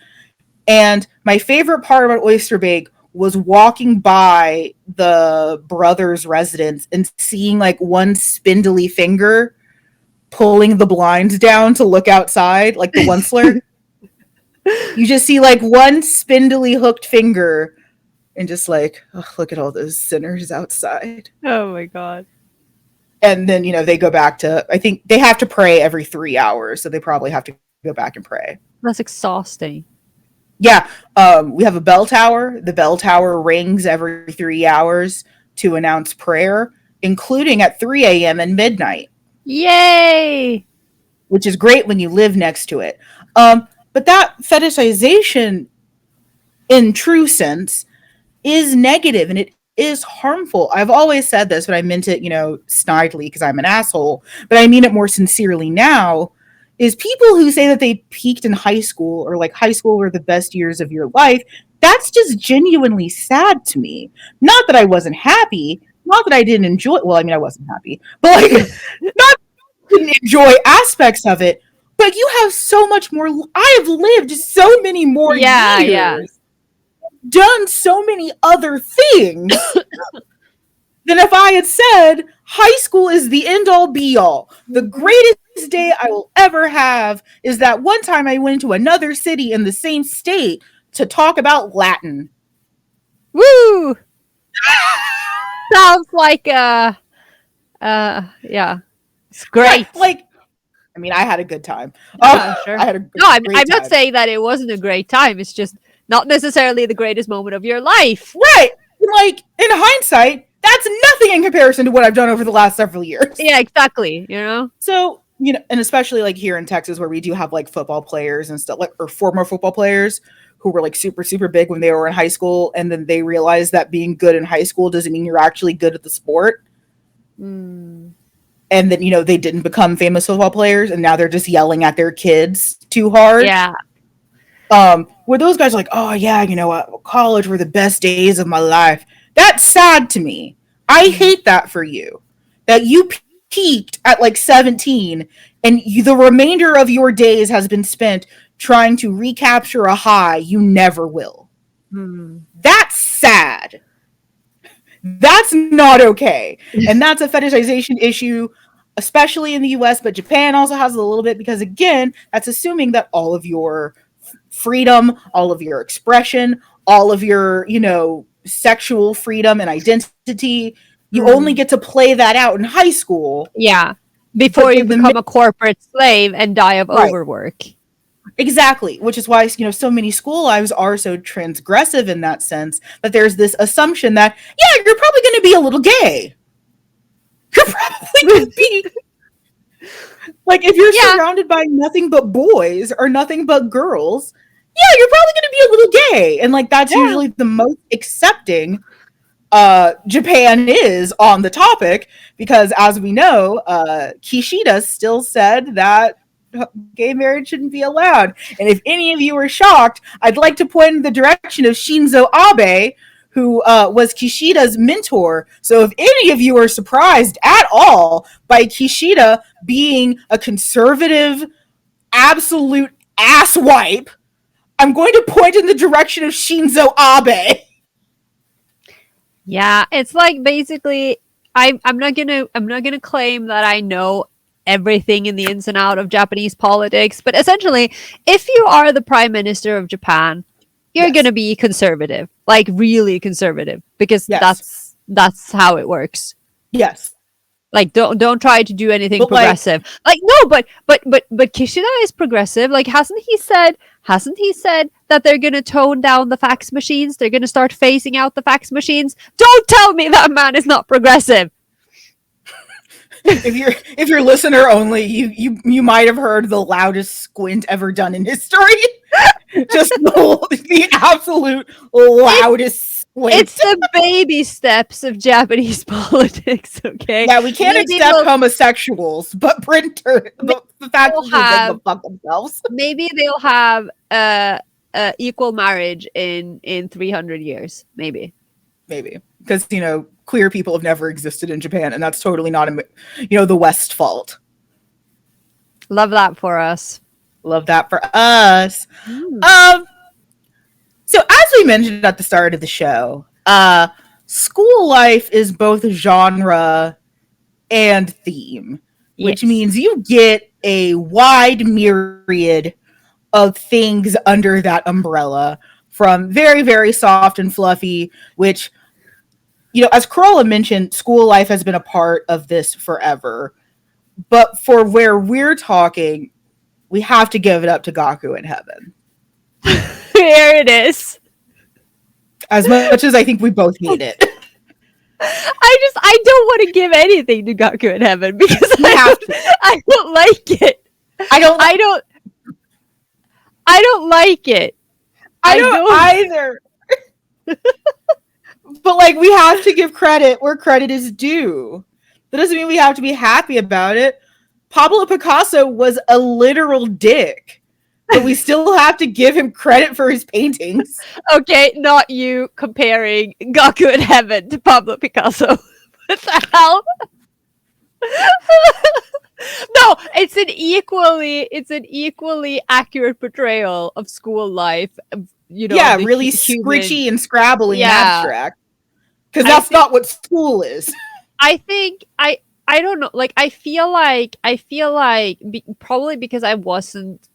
And my favorite part about Oyster Bake was walking by the brothers' residence and seeing like one spindly finger pulling the blinds down to look outside, like the Onceler. You just see like one spindly hooked finger and just like, oh, look at all those sinners outside. Oh my God. And then, they go back to, I think they have to pray every 3 hours. So they probably have to go back and pray. That's exhausting. Yeah. We have a bell tower. The bell tower rings every 3 hours to announce prayer, including at 3 a.m. and midnight. Yay! Which is great when you live next to it. But that fetishization, in true sense, is negative and it is harmful. I've always said this, but I meant it, snidely because I'm an asshole, but I mean it more sincerely now, is people who say that they peaked in high school or like high school were the best years of your life, that's just genuinely sad to me. Not that I wasn't happy, not that I didn't enjoy, well, I mean, I wasn't happy, but like, not that I didn't enjoy aspects of it, but you have so much more, I have lived so many more years. Done so many other things than if I had said high school is the end all be all. The greatest day I will ever have is that one time I went to another city in the same state to talk about Latin. Woo! Sounds like yeah, it's great. Like, I mean, I had a good time. Sure. I had a great I'm time. not saying that it wasn't a great time. It's just not necessarily the greatest moment of your life. Right. Like, in hindsight, that's nothing in comparison to what I've done over the last several years. Yeah, exactly. So, and especially like here in Texas where we do have like football players and stuff, like, or former football players who were like super, super big when they were in high school. And then they realized that being good in high school doesn't mean you're actually good at the sport. Mm. And then, they didn't become famous football players and now they're just yelling at their kids too hard. Yeah. Where those guys are like, oh yeah, college were the best days of my life. That's sad to me. I hate that for you. That you peaked at like 17 and the remainder of your days has been spent trying to recapture a high you never will. That's sad. That's not okay. And that's a fetishization issue, especially in the US, but Japan also has it a little bit because, again, that's assuming that all of your freedom, all of your expression, all of your, sexual freedom and identity, you only get to play that out in high school. Yeah. Before you become a corporate slave and die of overwork. Exactly, which is why, so many school lives are so transgressive in that sense, that there's this assumption that, yeah, you're probably going to be a little gay. You're probably going to be... Like, if you're surrounded by nothing but boys or nothing but girls, yeah, you're probably going to be a little gay. And, like, that's usually the most accepting Japan is on the topic, because, as we know, Kishida still said that gay marriage shouldn't be allowed. And if any of you are shocked, I'd like to point in the direction of Shinzo Abe, who was Kishida's mentor. So if any of you are surprised at all by Kishida being a conservative, absolute asswipe, I'm going to point in the direction of Shinzo Abe. Yeah, it's like basically I'm not gonna claim that I know everything in the ins and out of Japanese politics, but essentially, if you are the prime minister of Japan, you're gonna be conservative, like really conservative, because that's how it works. Yes. Like don't try to do anything progressive. But Kishida is progressive. Like hasn't he said that they're gonna tone down the fax machines? They're gonna start phasing out the fax machines. Don't tell me that man is not progressive. If you're listener only, you might have heard the loudest squint ever done in history. Just the absolute loudest squint. It's the baby steps of Japanese politics, okay? Yeah, we can't accept homosexuals, but the fact that they fuck themselves. Maybe they'll have equal marriage in 300 years, maybe. Because queer people have never existed in Japan, and that's totally not the West's fault. Love that for us. Love that for us. So as we mentioned at the start of the show, school life is both genre and theme, which means you get a wide myriad of things under that umbrella, from very, very soft and fluffy, which, as Carola mentioned, school life has been a part of this forever. But for where we're talking, we have to give it up to Gaku in Heaven. Here it is. As much as I think we both hate it. I don't want to give anything to Gaku in Heaven because I don't like it. I don't like it. I don't either. But we have to give credit where credit is due. That doesn't mean we have to be happy about it. Pablo Picasso was a literal dick. But we still have to give him credit for his paintings. Okay, not you comparing Gaku in Heaven to Pablo Picasso. What the hell? No, it's an equally accurate portrayal of school life. Really scritchy and scrabbly and abstract. Because that's not what school is. I think I don't know. I feel like probably because I wasn't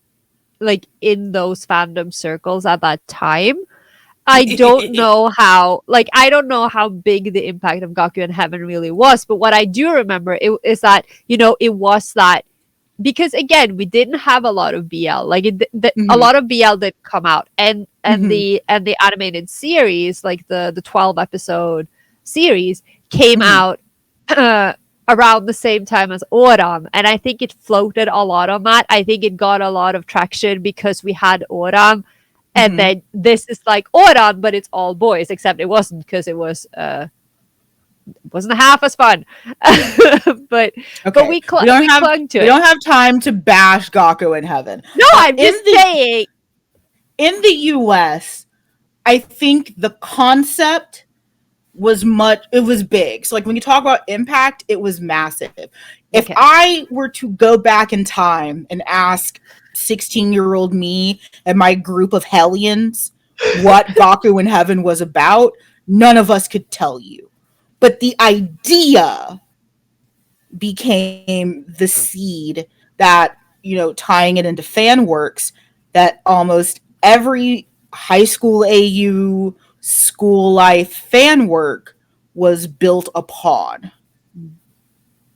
in those fandom circles at that time, I don't know how big the impact of Gaku in Heaven really was. But what I do remember is that it was that, because again, we didn't have a lot of BL. A lot of BL did come out, and the animated series, the 12 episode series, came out around the same time as Oran, and I think it floated a lot on that. I think it got a lot of traction because we had Oran, and then this is like Oran, but it's all boys, except it wasn't, because it wasn't half as fun. but we clung to it. We don't have time to bash Gaku in Heaven. No, I'm just saying. In the US, I think the concept was big. So when you talk about impact, it was massive. If I were to go back in time and ask 16-year-old me and my group of hellions what Gaku in Heaven was about, none of us could tell you. But the idea became the seed that, tying it into fan works, that almost every high school AU school life fan work was built upon.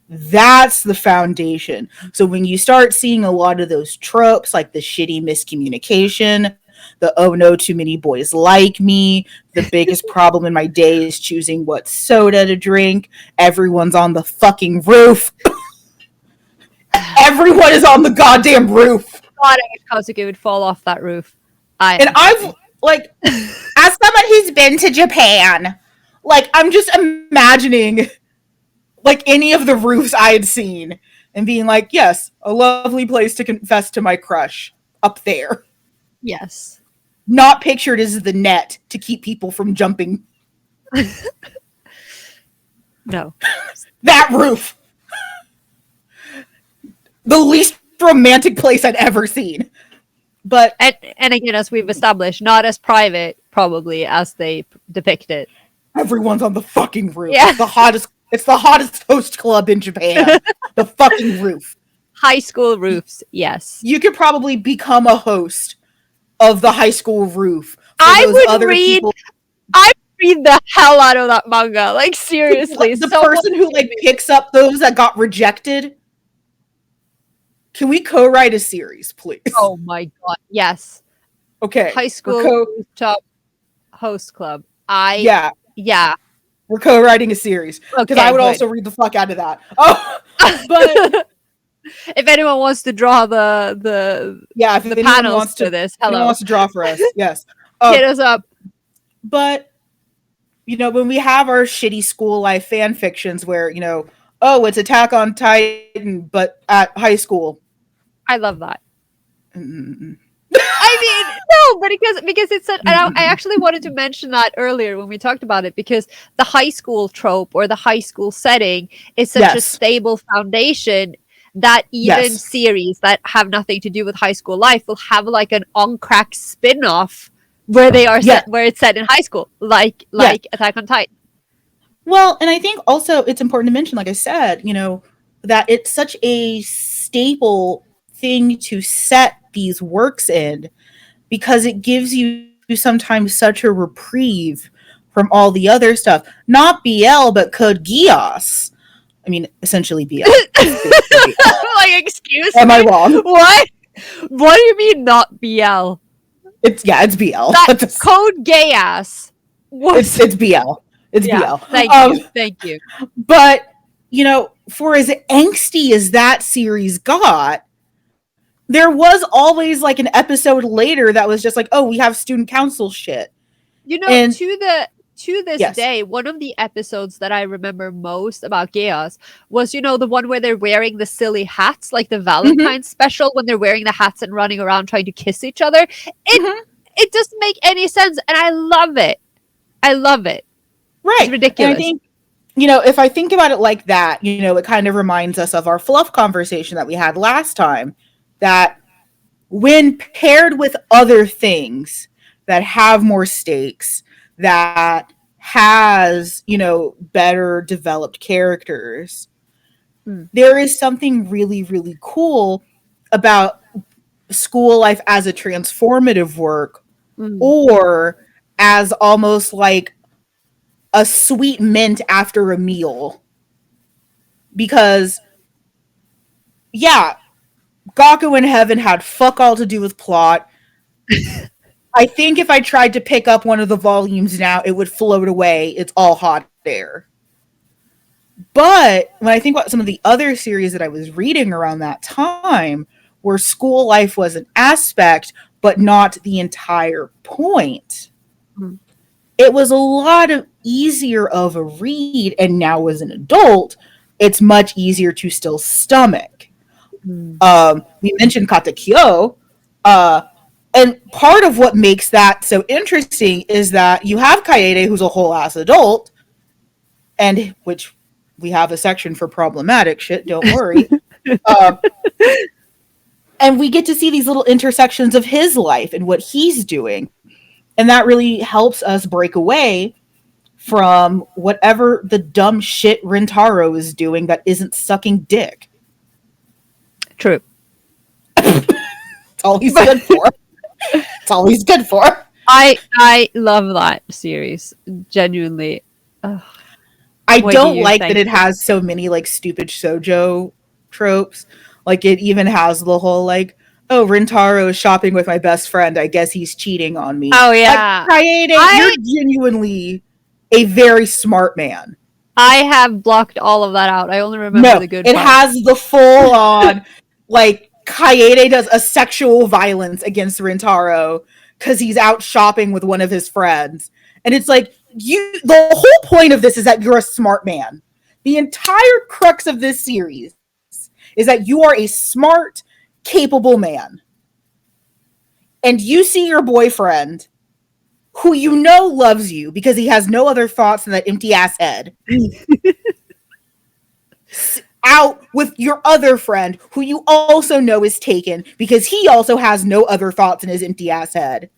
That's the foundation. So when you start seeing a lot of those tropes, like the shitty miscommunication, the oh no, too many boys like me, the biggest problem in my day is choosing what soda to drink, everyone's on the fucking roof. Everyone is on the goddamn roof. God, I wish Kazuki would fall off that roof. I've as someone who's been to Japan, I'm just imagining any of the roofs I had seen and being like, yes, a lovely place to confess to my crush up there. Yes. Not pictured as the net to keep people from jumping. No. That roof. The least romantic place I'd ever seen. But and again, as we've established, not as private probably as they depict it. Everyone's on the fucking roof. Yeah. It's the hottest host club in Japan. The fucking roof. High school roofs, yes. You could probably become a host of the high school roof. I would read the hell out of that manga. Seriously. The person who picks up those that got rejected. Can we co-write a series, please? Oh my god, yes. Okay. High school rooftop host club. Yeah. We're co-writing a series. Because I would also read the fuck out of that. Oh, but if anyone wants to draw the panels to this, hello. Anyone wants to draw for us, yes. Hit us up. But, when we have our shitty school life fan fictions where, it's Attack on Titan, but at high school. I love that. Mm-mm. I I mean, no, but because it's and I actually wanted to mention that earlier when we talked about it, because the high school trope or the high school setting is such a Yes. stable foundation that even Yes. series that have nothing to do with high school life will have like an on crack spin-off where they are Yeah. set where it's set in high school, like Attack on Titan. Well, and I think also it's important to mention, like I said, that it's such a staple thing to set these works in because it gives you sometimes such a reprieve from all the other stuff. Not BL, but Code Geass. I mean, essentially BL. Like, excuse Am me? I wrong? What? What do you mean not BL? It's BL. That Code Gay Ass was it's BL. It's BL. Thank you. But for as angsty as that series got, there was always like an episode later that was just like, oh, we have student council shit. And to this yes. day, one of the episodes that I remember most about Chaos was, the one where they're wearing the silly hats, like the Valentine's special, when they're wearing the hats and running around trying to kiss each other. It doesn't make any sense, and I love it. I love it. Right. It's ridiculous. And I think, if I think about it like that, it kind of reminds us of our fluff conversation that we had last time, that when paired with other things that have more stakes, that has, better developed characters, there is something really, really cool about school life as a transformative work, or as almost like a sweet mint after a meal. Because, Gaku in Heaven had fuck all to do with plot. I think if I tried to pick up one of the volumes now, it would float away. It's all hot air. But when I think about some of the other series that I was reading around that time, where school life was an aspect, but not the entire point, it was a lot easier of a read. And now as an adult, it's much easier to still stomach. We mentioned Katekyo, and part of what makes that so interesting is that you have Kaede, who's a whole ass adult, and which we have a section for problematic shit, don't worry. And we get to see these little intersections of his life and what he's doing. And that really helps us break away from whatever the dumb shit Rintaro is doing that isn't sucking dick. True. It's all he's good for. It's all he's good for. I love that series. Genuinely. I don't like that it has so many like stupid shoujo tropes. Like it even has the whole like, oh, Rintaro is shopping with my best friend. I guess he's cheating on me. Oh yeah. Like, Kaede, you're genuinely a very smart man. I have blocked all of that out. I only remember the good part. It has the full on like Kaede does a sexual violence against Rintaro because he's out shopping with one of his friends. And it's like, the whole point of this is that you're a smart man. The entire crux of this series is that you are a smart, capable man. And you see your boyfriend, who you know loves you because he has no other thoughts than that empty ass head, out with your other friend, who you also know is taken because he also has no other thoughts in his empty ass head.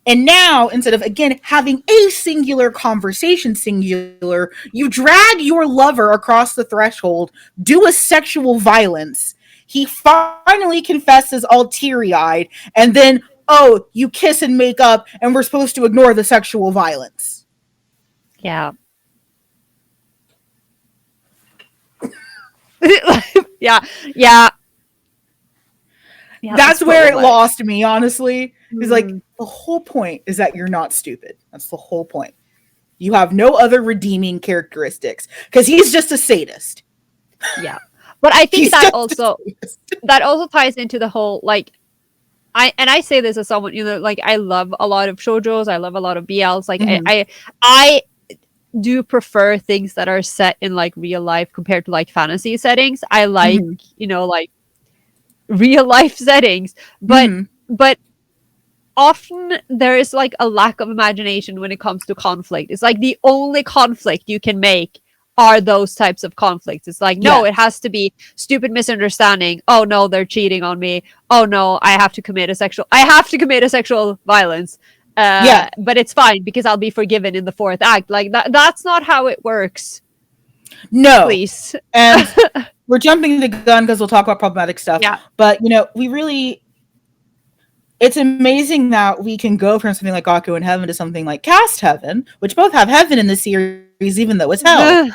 And now, instead of, again, having a singular conversation, you drag your lover across the threshold, do a sexual violence. He finally confesses all teary-eyed, and then, oh, you kiss and make up, and we're supposed to ignore the sexual violence. Yeah. Yeah. That's where it lost me, honestly. It's like, the whole point is that you're not stupid. That's the whole point. You have no other redeeming characteristics because he's just a sadist. Yeah. But I think that also ties into the whole, like, I say this as someone, like, I love a lot of shoujos, I love a lot of BLs. Like, I do prefer things that are set in like real life compared to like fantasy settings. I like, like real life settings, but but often there is like a lack of imagination when it comes to conflict. It's like the only conflict you can make are those types of conflicts. It's like, no, Yeah. it has to be stupid misunderstanding. Oh no, they're cheating on me. Oh no, I have to commit a sexual violence. Yeah. But it's fine because I'll be forgiven in the fourth act. Like that's not how it works. No. Please. And we're jumping the gun because we'll talk about problematic stuff. Yeah. But, it's amazing that we can go from something like Gaku in Heaven to something like Cast Heaven, which both have heaven in the series, even though it's hell.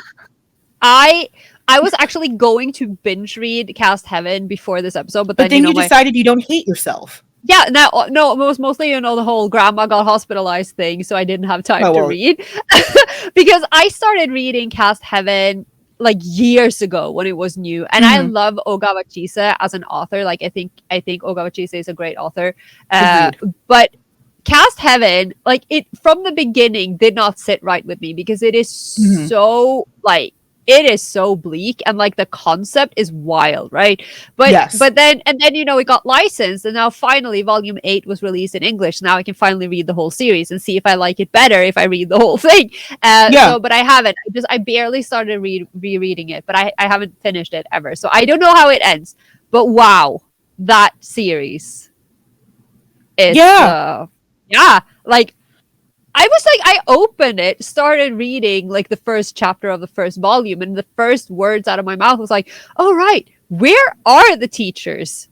I was actually going to binge read Cast Heaven before this episode, but then you decided you don't hate yourself. Yeah, no, it was mostly the whole grandma got hospitalized thing, so I didn't have time to read. Because I started reading Cast Heaven like years ago when it was new, and I love Ogawa Chise as an author. Like I think Ogawa Chise is a great author. But Cast Heaven, like it from the beginning did not sit right with me because it is so like it is so bleak and like the concept is wild, right? But then it got licensed, and now finally volume 8 was released in English. Now I can finally read the whole series and see if I like it better if I read the whole thing. But I haven't. I barely started rereading it, but I haven't finished it ever. So I don't know how it ends. But wow, that series. It's like I was like, I opened it, started reading like the first chapter of the first volume, and the first words out of my mouth was like, "Oh right, where are the teachers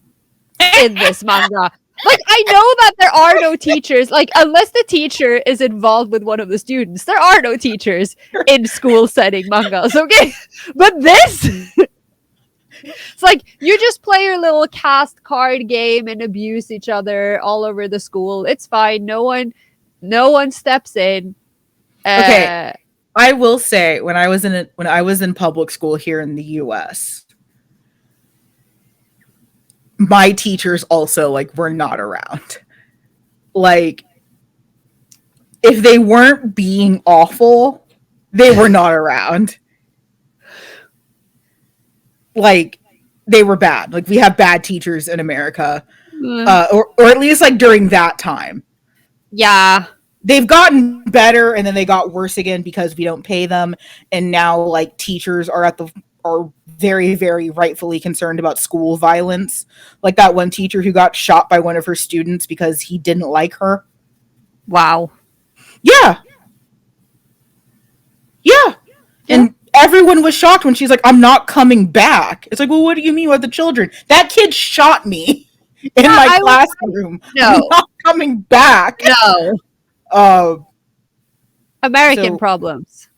in this manga?" Like I know that there are no teachers, like unless the teacher is involved with one of the students, there are no teachers in school setting mangas. Okay, but this. It's like you just play your little cast card game and abuse each other all over the school. It's fine. No one steps in. Okay, I will say when I was in public school here in the U.S., my teachers also like were not around. Like, if they weren't being awful, they were not around. Like, they were bad. Like, we have bad teachers in America, or at least like during that time. Yeah. They've gotten better and then they got worse again because we don't pay them. And now like teachers are very, very rightfully concerned about school violence. Like that one teacher who got shot by one of her students because he didn't like her. Wow. Yeah. And everyone was shocked when she's like, "I'm not coming back." It's like, well, what do you mean with the children? That kid shot me in my classroom. No. I'm not coming back. No. American problems.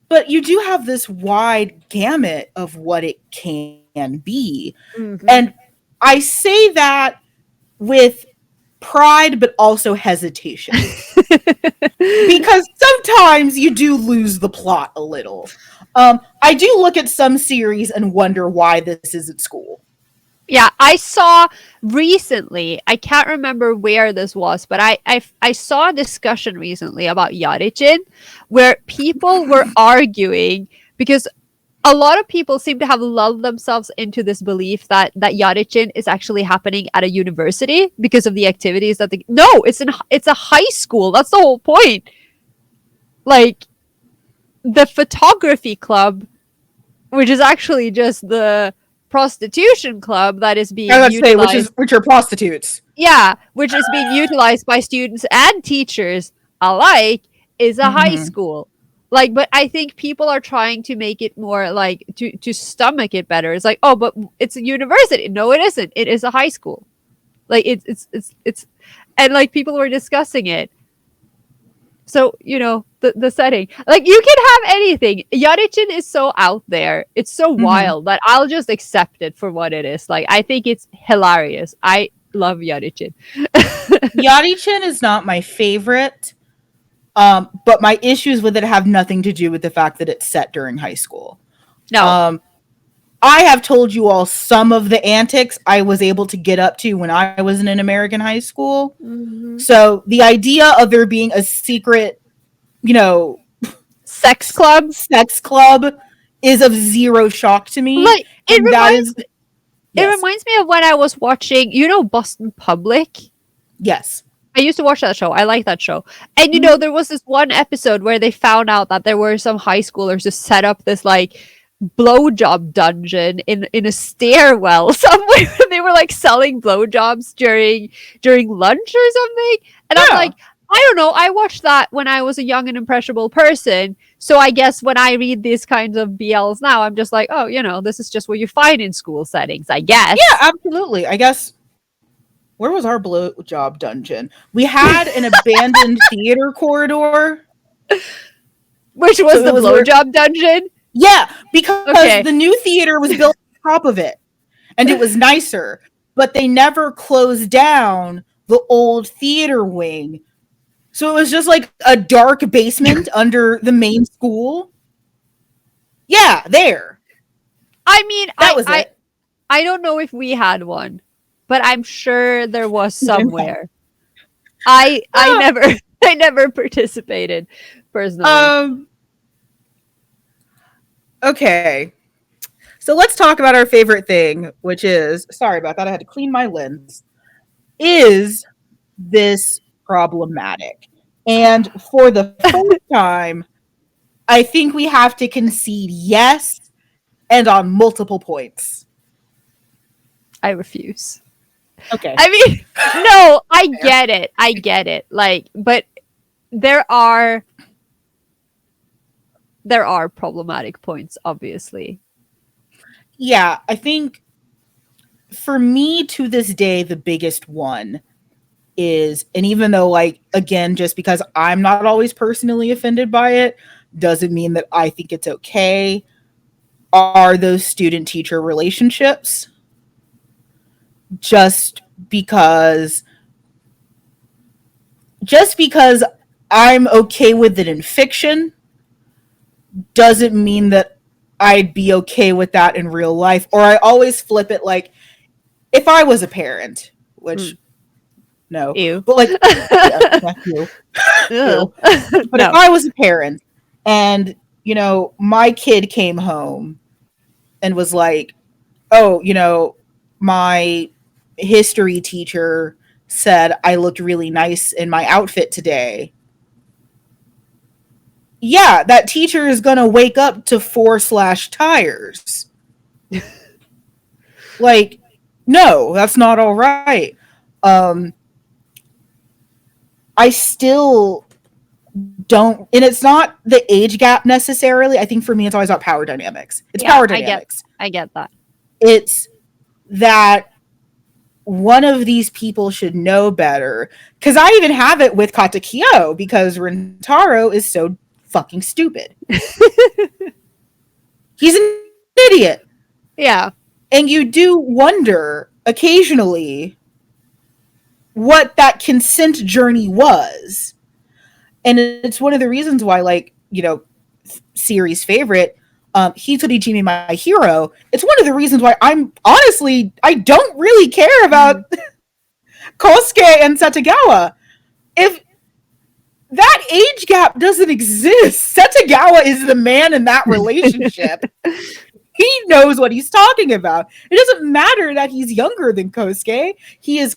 But you do have this wide gamut of what it can be. And I say that with pride, but also hesitation. Because sometimes you do lose the plot a little. I do look at some series and wonder why this is at school. Yeah, I saw recently, I can't remember where this was, but I saw a discussion recently about Yarichin where people were arguing because a lot of people seem to have lulled themselves into this belief that Yarichin is actually happening at a university because of the activities that no, it's a high school. That's the whole point. Like the photography club, which is actually just the prostitution club that is being utilized, which are prostitutes. Yeah, which is being utilized by students and teachers alike, is a high school. Like, but I think people are trying to make it more like to stomach it better. It's like, oh, but it's a university. No, it isn't. It is a high school. Like it's and like people were discussing it. So, the setting. Like, you can have anything. Yarichin is so out there. It's so wild that I'll just accept it for what it is. Like, I think it's hilarious. I love Yarichin. Yarichin is not my favorite. But my issues with it have nothing to do with the fact that it's set during high school. No. I have told you all some of the antics I was able to get up to when I was in an American high school. So the idea of there being a secret, sex club is of zero shock to me. Like, it It Yes. reminds me of when I was watching, Boston Public. Yes. I used to watch that show. I like that show. And there was this one episode where they found out that there were some high schoolers who set up this like blowjob dungeon in a stairwell somewhere. They were like selling blowjobs during lunch or something. And I'm Yeah. like, I don't know. I watched that when I was a young and impressionable person. So I guess when I read these kinds of BLs now, I'm just like, oh, this is just what you find in school settings, I guess. Yeah, absolutely. I guess, where was our blowjob dungeon? We had an abandoned theater corridor. Which was the blowjob dungeon? Yeah, because the new theater was built on top of it. And it was nicer. But they never closed down the old theater wing. So it was just like a dark basement under the main school. Yeah, there. I mean, that was it. I don't know if we had one, but I'm sure there was somewhere. I never participated personally. Okay. So let's talk about our favorite thing, which is, sorry about that, I had to clean my lens. Is this problematic? And for the first time, I think we have to concede yes, and on multiple points. I refuse. Okay. I mean, no, I get it. Like, but there are problematic points, obviously. Yeah, I think for me to this day, the biggest one is, and even though, like, again, just because I'm not always personally offended by it, doesn't mean that I think it's okay, are those student-teacher relationships. Just because I'm okay with it in fiction doesn't mean that I'd be okay with that in real life. Or I always flip it, like, if I was a parent, which no, Ew. but like, yeah, ew. Ew. But no. If I was a parent and, my kid came home and was like, oh, my history teacher said I looked really nice in my outfit today. Yeah, that teacher is going to wake up to 4/tires. Like, no, that's not all right. I still don't, and it's not the age gap necessarily. I think for me, it's always about power dynamics. It's power dynamics. I get that. It's that one of these people should know better. Because I even have it with Katakyo, because Rentaro is so fucking stupid. He's an idiot. Yeah. And you do wonder occasionally what that consent journey was. And it's one of the reasons why, like, series favorite, Hitoriji My Hero, it's one of the reasons why I don't really care about Kosuke and Setagawa. If that age gap doesn't exist, Setagawa is the man in that relationship. He knows what he's talking about. It doesn't matter that he's younger than Kosuke. He is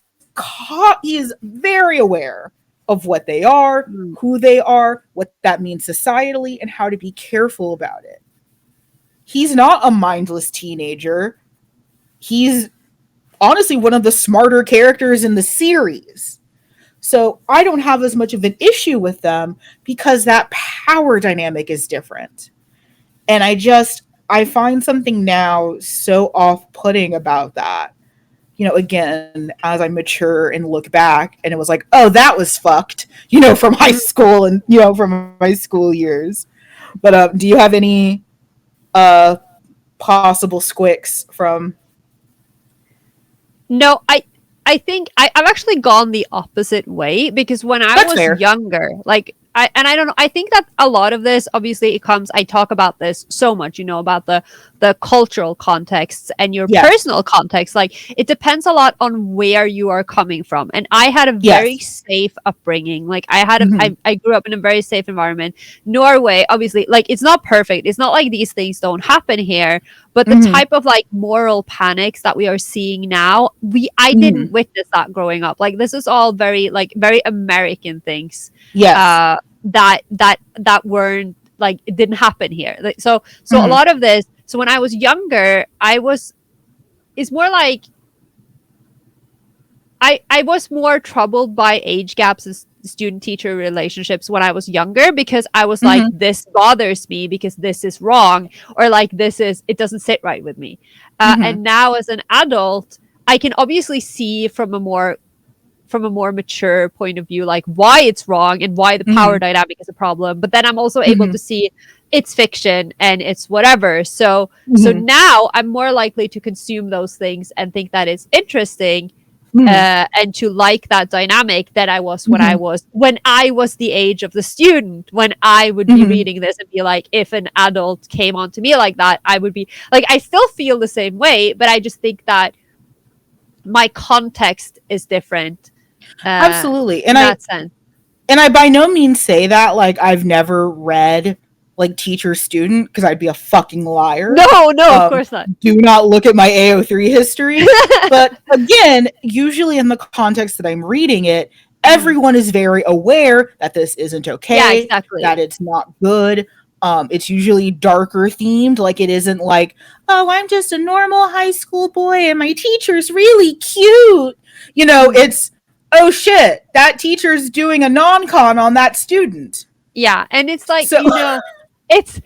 very aware of what they are, who they are, what that means societally, and how to be careful about it. He's not a mindless teenager. He's honestly one of the smarter characters in the series. So I don't have as much of an issue with them because that power dynamic is different. And I find something now so off-putting about that. Again, as I mature and look back, and it was like, oh, that was fucked, from high school and, from my school years. But do you have any possible squicks from? No, I think I've actually gone the opposite way, because when I was younger, like I don't know. I think that a lot of this, obviously, it comes. I talk about this so much, about the cultural contexts and your Yes. personal context. Like, it depends a lot on where you are coming from. And I had a very Yes. safe upbringing. Like, I had Mhm. I grew up in a very safe environment. Norway, obviously, like, it's not perfect. It's not like these things don't happen here, but the Mhm. type of like moral panics that we are seeing now, I didn't Mhm. witness that growing up. Like, this is all very American things Yes. that weren't like, it didn't happen here. Like, so a Mhm. lot of this. So when I was younger, it's more like I was more troubled by age gaps and student teacher relationships when I was younger, because I was like, Mhm. this bothers me because this is wrong, or like, it doesn't sit right with me. Mhm. And now as an adult, I can obviously see from a more mature point of view, like, why it's wrong and why the power Mhm. dynamic is a problem. But then I'm also able Mhm. to see it's fiction and it's whatever. So Mhm. now I'm more likely to consume those things and think that it's interesting, Mhm. and to like that dynamic that I was Mhm. when I was the age of the student, when I would be Mhm. reading this and be like, if an adult came on to me like that, I would be like, I still feel the same way, but I just think that my context is different, Absolutely. in that sense. And I by no means say that like I've never read like teacher student, because I'd be a fucking liar. No, no, of Um, course not. do not look at my AO3 history. But again, usually in the context that I'm reading it, Mhm. everyone is very aware that this isn't Yeah, okay, that exactly. it's not good. It's usually darker themed. Like it isn't like, oh, I'm just a normal high school boy and my teacher's really cute. Mhm. It's, oh shit, that teacher's doing a non-con on that student. Yeah, and it's like, So, it's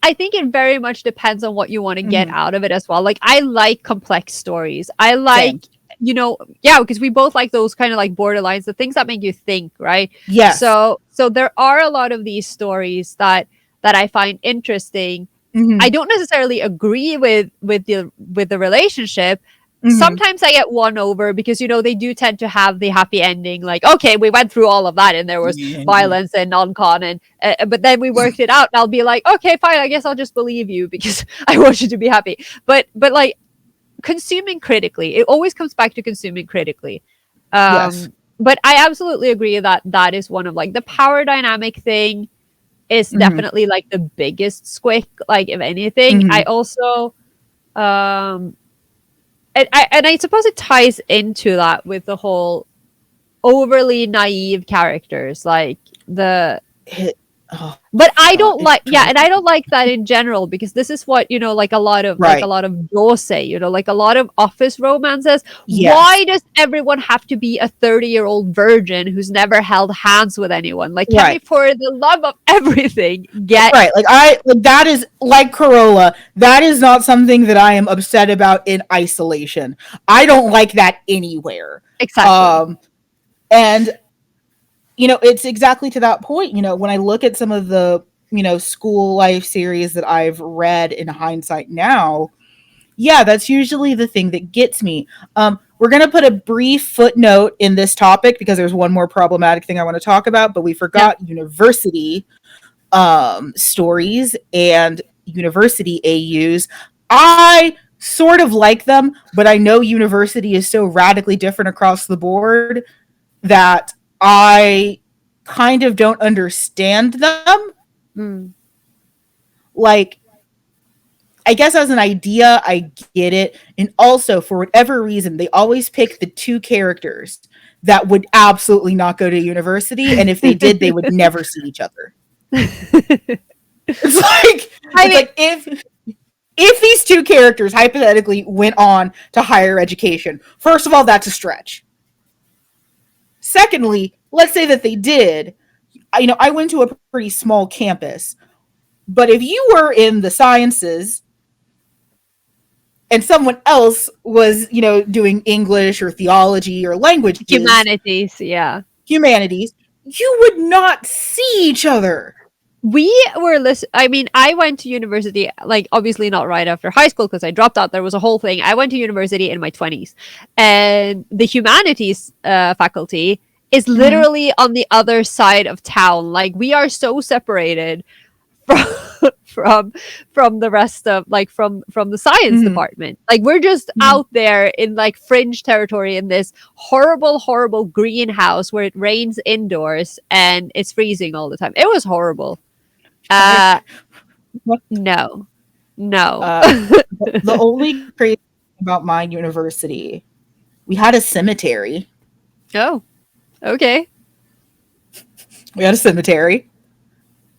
I think it very much depends on what you want to get mhm, out of it as well. Like, I like complex stories. I like, same. yeah, because we both like those kind of like borderlines, the things that make you think, right? Yes. So there are a lot of these stories that I find interesting. I Hmm. don't necessarily agree with the relationship. Hmm. Sometimes I get won over because they do tend to have the happy ending. Like, okay, we went through all of that, and there was violence and non-con, and but then we worked it out. And I'll be like, okay, fine, I guess I'll just believe you because I want you to be happy. But like, consuming critically, it always comes back to consuming critically. Yes. But I absolutely agree that that is one of like the power dynamic thing is Hmm. definitely like the biggest squick. Like, if anything, I Hmm. also um and I suppose it ties into that with the whole overly naive characters, like the It, oh but I god, don't it like, yeah, drives and I don't like that in general, because this is what, like a right. lot of say, like a lot of office romances. Yes. Why does everyone have to be a 30-year-old virgin who's never held hands with anyone? Like, can we, Right. for the love of everything, get Right. That is like Carola. That is not something that I am upset about in isolation. I don't like that anywhere. exactly. Um, and it's exactly to that point. When I look at some of the school life series that I've read in hindsight now, yeah, that's usually the thing that gets me. We're going to put a brief footnote in this topic because there's one more problematic thing I want to talk about, but we Yeah. forgot university stories and university AUs. I sort of like them, but I know university is so radically different across the board that I kind of don't understand them. Mm. Like, I guess as an idea, I get it. And also, for whatever reason, they always pick the two characters that would absolutely not go to university. And if they did, they would never see each other. It's like, I it's mean, like if these two characters hypothetically went on to higher education, first of all, that's a stretch. Secondly, let's say that they did. I went to a pretty small campus, but if you were in the sciences and someone else was, doing English or theology or languages, humanities, yeah. humanities, you would not see each other. We were I mean, I went to university, like, obviously not right after high school because I dropped out. There was a whole thing. I went to university in my 20s, and the humanities faculty is literally on the other side of town. Like, we are so separated from from the rest of, like, from the science department. Like, we're just out there in like fringe territory in this horrible greenhouse where it rains indoors and it's freezing all the time. It was horrible. No. The only crazy thing about my university, we had a cemetery. Oh, okay. We had a cemetery.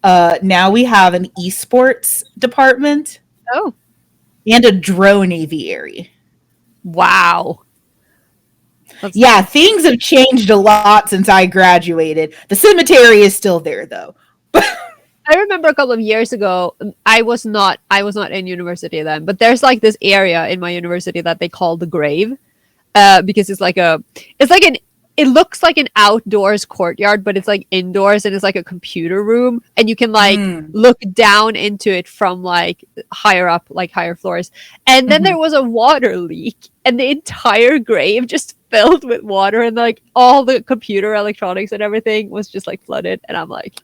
Now we have an esports department. Oh, and a drone aviary. wow. Yeah, things have changed a lot since I graduated. The cemetery is still there, though. I remember a couple of years ago, I was not in university then, but there's like this area in my university that they call the grave, because it looks like an outdoors courtyard, but it's like indoors, and it's like a computer room, and you can like look down into it from like higher up, like higher floors. And then there was a water leak, and the entire grave just filled with water, and like all the computer electronics and everything was just like flooded. And I'm like,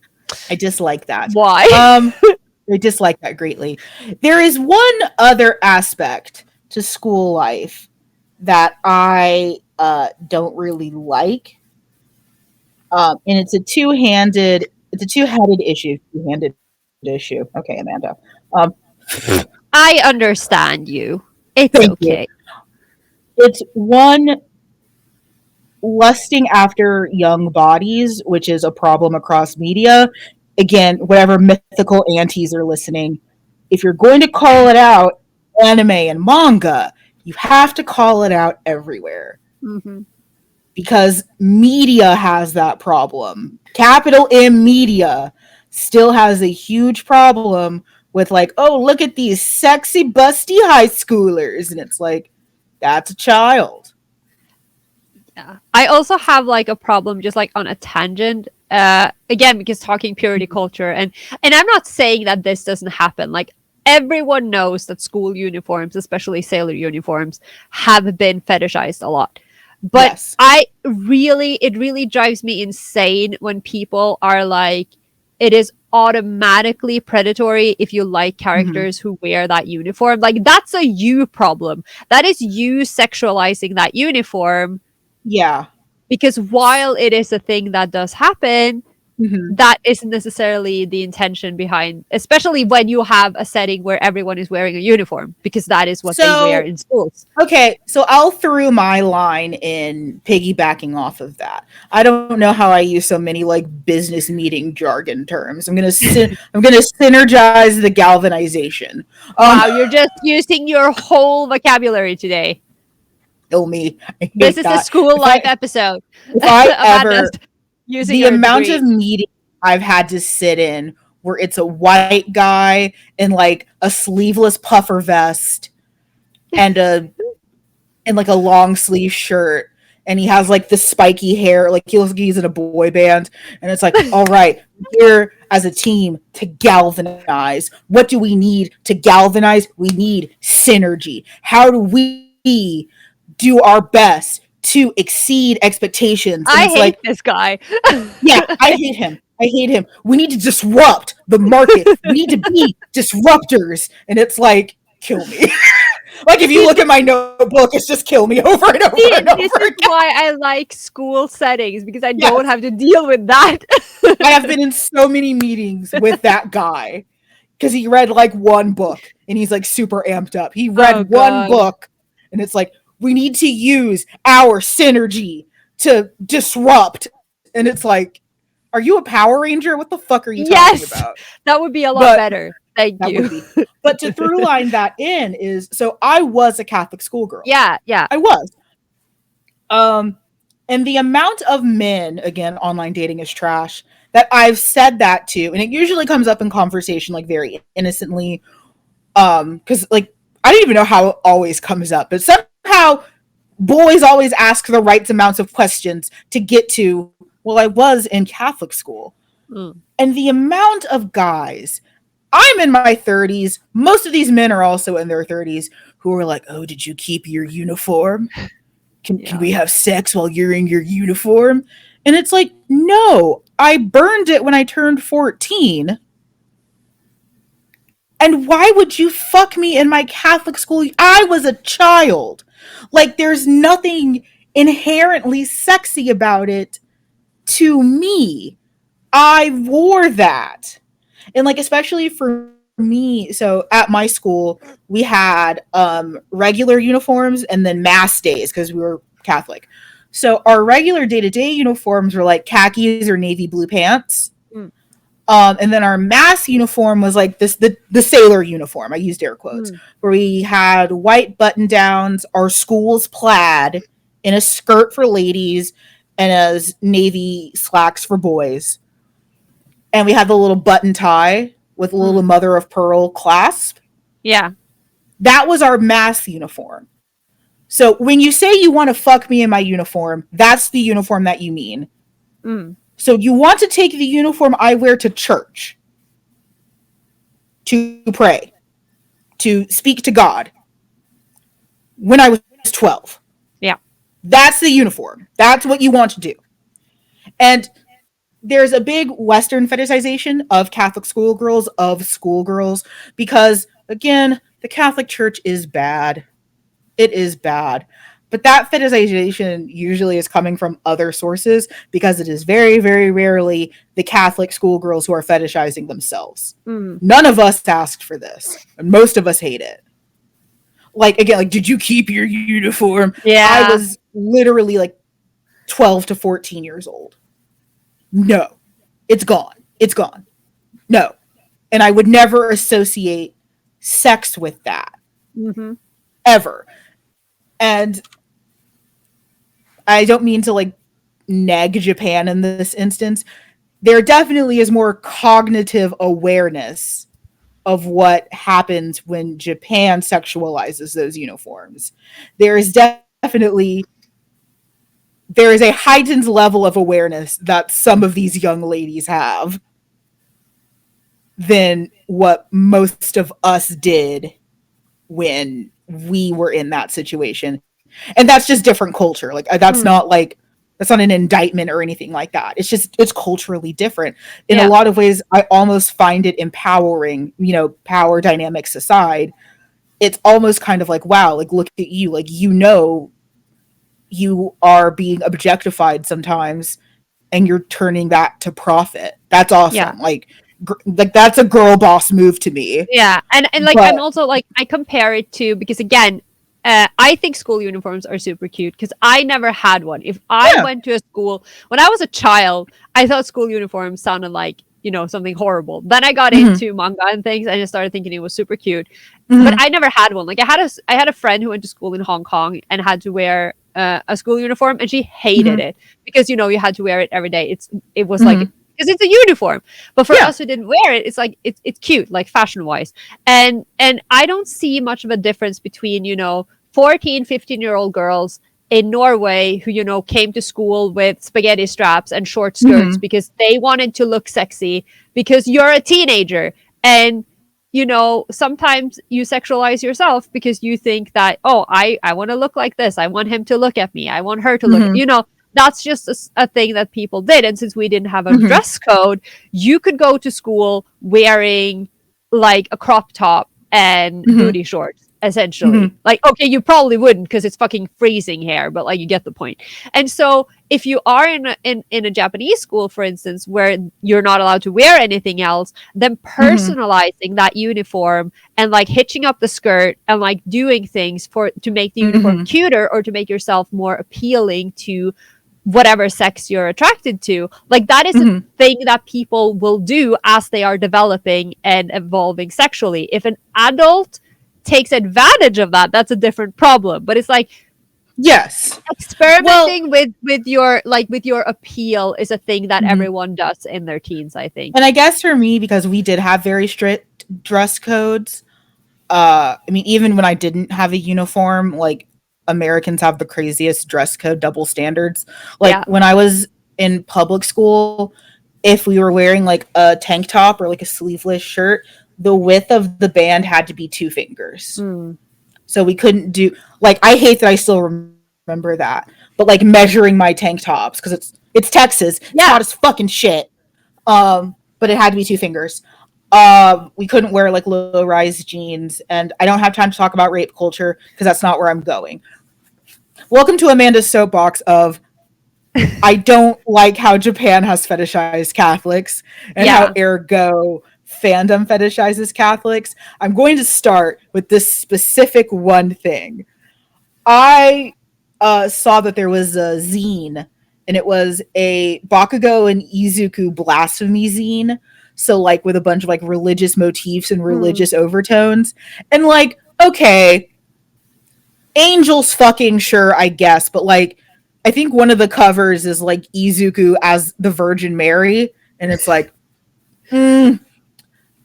I dislike that. Why? I dislike that greatly. There is one other aspect to school life that I don't really like, and it's a two-headed issue. Okay, Amanda. I understand you. It's okay. It's one, lusting after young bodies, which is a problem across media. Again, whatever mythical aunties are listening, if you're going to call it out, anime and manga, you have to call it out everywhere. Because media has that problem. Capital M media still has a huge problem with like, oh, look at these sexy, busty high schoolers. And it's like, that's a child. Yeah. I also have like a problem just like on a tangent. Again, because talking purity culture, and I'm not saying that this doesn't happen. Like, everyone knows that school uniforms, especially sailor uniforms, have been fetishized a lot. But Yes. it really drives me insane when people are like, it is automatically predatory if you like characters who wear that uniform. Like, that's a you problem. That is you sexualizing that uniform. Yeah. Because while it is a thing that does happen, that isn't necessarily the intention behind, especially when you have a setting where everyone is wearing a uniform, because that is what they wear in schools. Okay, so I'll throw my line in piggybacking off of that. I don't know how I use so many like business meeting jargon terms. I'm gonna synergize the galvanization. Wow, you're just using your whole vocabulary today. Kill me. This is a school life episode. If I ever using the amount of meetings I've had to sit in where it's a white guy in like a sleeveless puffer vest and like a long sleeve shirt, and he has like the spiky hair, like he looks like he's in a boy band, and it's like, all right, we're as a team to galvanize. What do we need to galvanize? We need synergy. How do we do our best to exceed expectations? And I hate this guy. Yeah, I hate him. We need to disrupt the market. We need to be disruptors. And it's like, kill me. Like, if you look at my notebook, it's just kill me over and over and over This is why I like school settings, because I don't have to deal with that. I have been in so many meetings with that guy because he read like one book and he's like super amped up. He read one book and it's like, we need to use our synergy to disrupt. And it's like, are you a Power Ranger? What the fuck are you talking about? That would be a lot better. Thank you. But to through line that in is, so I was a Catholic schoolgirl. Yeah. I was. And the amount of men, again, online dating is trash, that I've said that to, and it usually comes up in conversation like very innocently. Because like, I don't even know how it always comes up, but somehow boys always ask the right amounts of questions to get to, well, I was in Catholic school. And the amount of guys, I'm in my 30s, most of these men are also in their 30s, who are like, oh, did you keep your uniform? Can we have sex while you're in your uniform? And it's like, no, I burned it when I turned 14. And why would you fuck me in my Catholic school? I was a child. Like, there's nothing inherently sexy about it to me. I wore that. And, like, especially for me, so at my school, we had regular uniforms and then mass days because we were Catholic. So our regular day-to-day uniforms were like khakis or navy blue pants. Mm. And then our mass uniform was like the sailor uniform. I used air quotes, where we had white button downs, our school's plaid, in a skirt for ladies, and as navy slacks for boys. And we had the little button tie with a little mother of pearl clasp. Yeah. That was our mass uniform. So when you say you want to fuck me in my uniform, that's the uniform that you mean. So you want to take the uniform I wear to church, to pray, to speak to God, when I was 12. Yeah. That's the uniform. That's what you want to do. And there's a big Western fetishization of Catholic schoolgirls, because, again, the Catholic Church is bad. It is bad. But that fetishization usually is coming from other sources, because it is very, very rarely the Catholic schoolgirls who are fetishizing themselves. None of us asked for this, and most of us hate it. Like, again, like, did you keep your uniform? Yeah. I was literally like 12 to 14 years old. No. It's gone. It's gone. No. And I would never associate sex with that. Ever. And I don't mean to like neg Japan in this instance. There definitely is more cognitive awareness of what happens when Japan sexualizes those uniforms. There is definitely there is a heightened level of awareness that some of these young ladies have than what most of us did when we were in that situation. And that's just different culture. Like, that's not like, that's not an indictment or anything like that. It's just, it's culturally different. In a lot of ways, I almost find it empowering, you know, power dynamics aside. It's almost kind of like, wow, like, look at you. Like, you know, you are being objectified sometimes, and you're turning that to profit. That's awesome. Yeah. Like that's a girl boss move to me. Yeah, and like, I'm also like, I compare it to, because again, I think school uniforms are super cute because I never had one. If I went to a school when I was a child, I thought school uniforms sounded like, you know, something horrible. Then I got into manga and things, and I started thinking it was super cute. But I never had one. Like, I had a friend who went to school in Hong Kong and had to wear a school uniform, and she hated it because, you know, you had to wear it every day. It was like, because it's a uniform. But for us who didn't wear it, it's like it's cute, like fashion wise. And I don't see much of a difference between, you know, 14, 15-year-old girls in Norway who, you know, came to school with spaghetti straps and short skirts because they wanted to look sexy, because you're a teenager, and, you know, sometimes you sexualize yourself because you think that, oh, I want to look like this. I want him to look at me. I want her to look at, you know, that's just a thing that people did. And since we didn't have a dress code, you could go to school wearing like a crop top and booty shorts, essentially. Like, okay, you probably wouldn't because it's fucking freezing here, but like, you get the point. And so if you are in a Japanese school, for instance, where you're not allowed to wear anything else, then personalizing that uniform and like hitching up the skirt and like doing things to make the uniform cuter, or to make yourself more appealing to whatever sex you're attracted to, like, that is a thing that people will do as they are developing and evolving sexually. If an adult takes advantage of that, that's a different problem. But it's like, yes, experimenting with your appeal is a thing that everyone does in their teens, I think. And I guess for me, because we did have very strict dress codes, I mean, even when I didn't have a uniform, like, Americans have the craziest dress code double standards. Like, when I was in public school, if we were wearing like a tank top or like a sleeveless shirt, the width of the band had to be 2 fingers. So we couldn't do, like, I hate that I still remember that, but like measuring my tank tops, because It's Texas. It's Yeah. hot as fucking shit. But it had to be 2 fingers. We couldn't wear like low rise jeans, and I don't have time to talk about rape culture because that's not where I'm going. Welcome to Amanda's soapbox of I don't like how Japan has fetishized Catholics and how Yeah. ergo fandom fetishizes Catholics. I'm going to start with this specific one thing. I saw that there was a zine, and it was a Bakugo and Izuku blasphemy zine. So, like, with a bunch of like religious motifs and Mm. religious overtones. And, like, okay, angels fucking sure, I guess, but like, I think one of the covers is like Izuku as the Virgin Mary, and it's like, mm,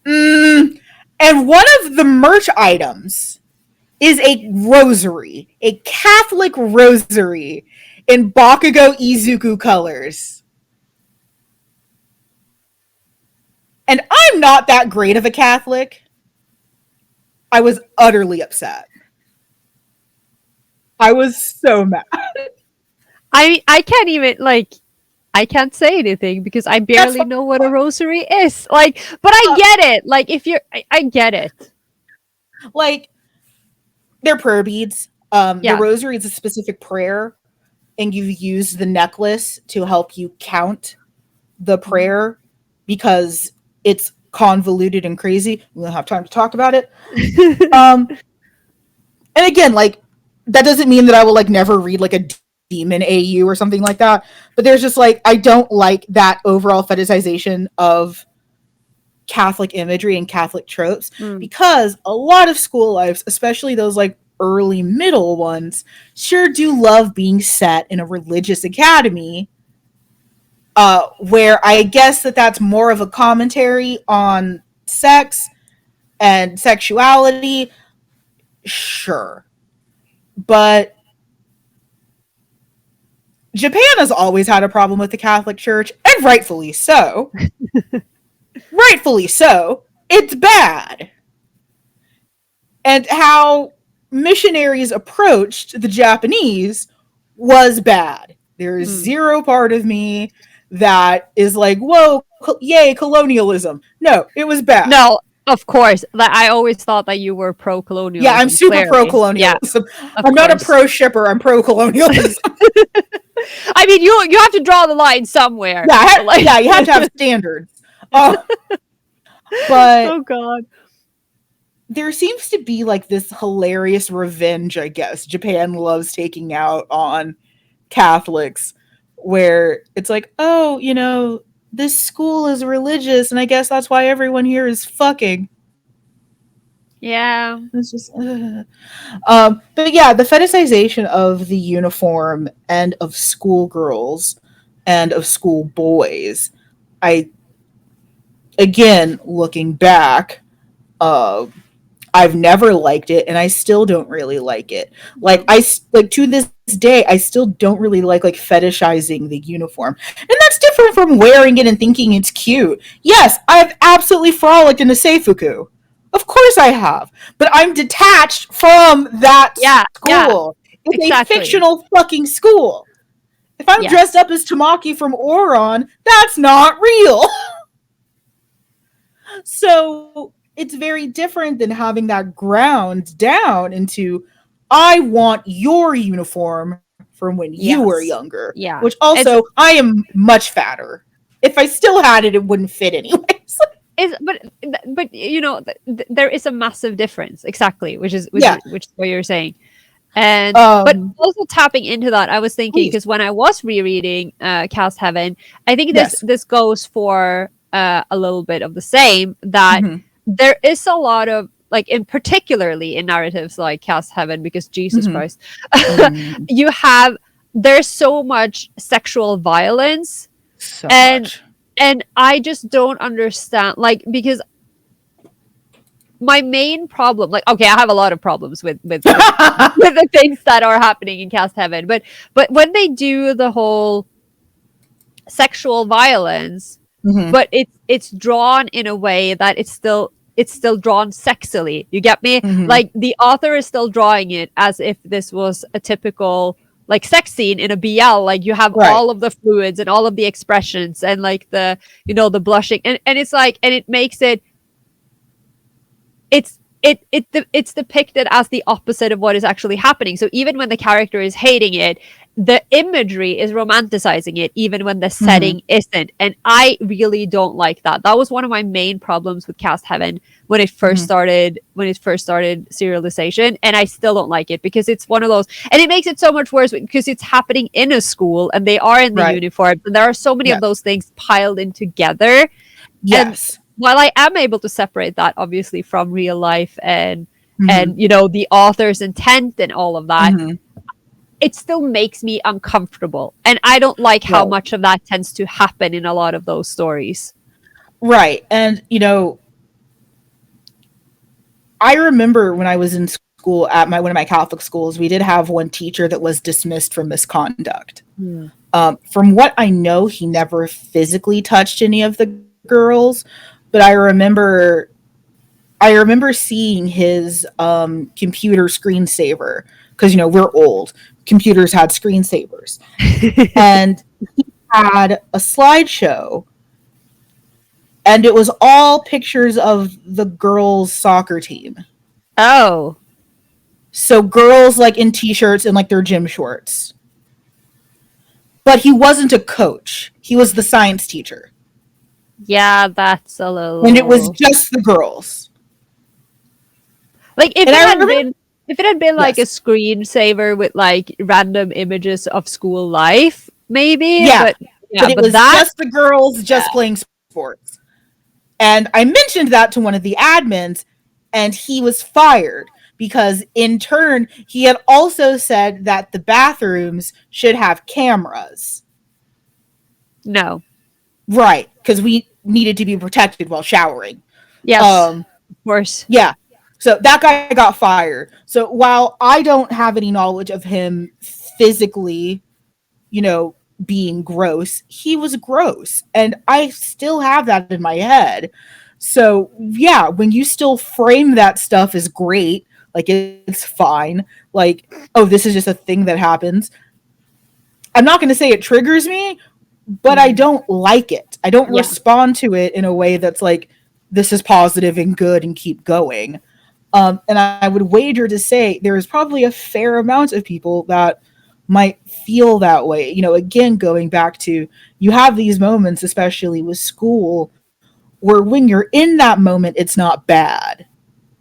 mm. And one of the merch items is a rosary, a Catholic rosary in Bakugo Izuku colors. And I'm not that great of a Catholic. I was utterly upset. I was so mad. I can't even like I can't say anything because I That's barely know what a rosary is. Like, but I get it. Like, if you're, I get it. like they're prayer beads. The Yeah. rosary is a specific prayer, and you use the necklace to help you count the prayer because it's convoluted and crazy. We don't have time to talk about it. And again, like, that doesn't mean that I will like never read like a demon AU or something like that. But there's just like, I don't like that overall fetishization of Catholic imagery and Catholic tropes because a lot of school lives, especially those like early middle ones, sure do love being set in a religious academy. Where I guess that's more of a commentary on sex and sexuality, sure. But Japan has always had a problem with the Catholic Church, and rightfully so. Rightfully so. It's bad. And how missionaries approached the Japanese was bad. There is zero part of me that is like, whoa, yay, colonialism. No, it was bad. No, of course. Like, I always thought that you were pro-colonialism. Yeah, I'm super clearly. pro-colonialism. Yeah, I'm not a pro-shipper. I'm pro-colonialism. I mean, you have to draw the line somewhere. Yeah, you have to have standards. But oh god, there seems to be like this hilarious revenge, I guess, Japan loves taking out on Catholics, where it's like, oh, you know, this school is religious, and I guess that's why everyone here is fucking. Yeah. It's just, but yeah, the fetishization of the uniform and of schoolgirls and of schoolboys, I, again, looking back, I've never liked it, and I still don't really like it. Like to this day, I still don't really like fetishizing the uniform, and that's different from wearing it and thinking it's cute. Yes, I've absolutely frolicked in a seifuku. Of course I have, but I'm detached from that school. It's exactly. a fictional fucking school. If I'm dressed up as Tamaki from Oron, that's not real. So it's very different than having that ground down into, I want your uniform from when you were younger. Yeah. Which also, I am much fatter. If I still had it, it wouldn't fit anyways. But you know, there is a massive difference, exactly, which is what you're saying. And but also tapping into that, I was thinking, because when I was rereading Cast Heaven, I think this goes for a little bit of the same, that there is a lot of, like, in particularly in narratives like Cast Heaven, because Jesus Christ, there's so much sexual violence, and I just don't understand, like, because my main problem, like, okay, I have a lot of problems with with the things that are happening in Cast Heaven, but when they do the whole sexual violence, but it's drawn in a way that it's still drawn sexily. You get me? Like, the author is still drawing it as if this was a typical like sex scene in a BL, like you have Right. all of the fluids and all of the expressions and like the, the blushing, and it's like, and it makes it, it's depicted as the opposite of what is actually happening. So even when the character is hating it, the imagery is romanticizing it, even when the setting isn't. And I really don't like that. That was one of my main problems with Cast Heaven when it first started, serialization, and I still don't like it because it's one of those, and it makes it so much worse because it's happening in a school and they are in the uniforms, and there are so many of those things piled in together. Yes. And while I am able to separate that obviously from real life and the author's intent and all of that, it still makes me uncomfortable. And I don't like how much of that tends to happen in a lot of those stories. Right. And, I remember when I was in school at one of my Catholic schools, we did have one teacher that was dismissed for misconduct. From what I know, he never physically touched any of the girls, but I remember seeing his computer screensaver because we're old. Computers had screensavers, and he had a slideshow, and it was all pictures of the girls' soccer team. Oh, so girls like in t-shirts and like their gym shorts. But he wasn't a coach; he was the science teacher. Yeah, that's a little. And it was just the girls. Like if it had been like a screensaver with like random images of school life, maybe. But it was just the girls just playing sports. And I mentioned that to one of the admins, and he was fired because in turn he had also said that the bathrooms should have cameras. No. Right, because we needed to be protected while showering. Yes, of course. Yeah. So that guy got fired. So while I don't have any knowledge of him physically, being gross, he was gross. And I still have that in my head. So yeah, when you still frame that stuff as great, like it's fine, like, oh, this is just a thing that happens. I'm not going to say it triggers me, but I don't like it. I don't respond to it in a way that's like, this is positive and good and keep going. And I would wager to say there is probably a fair amount of people that might feel that way. Again, going back to, you have these moments, especially with school, where when you're in that moment, it's not bad.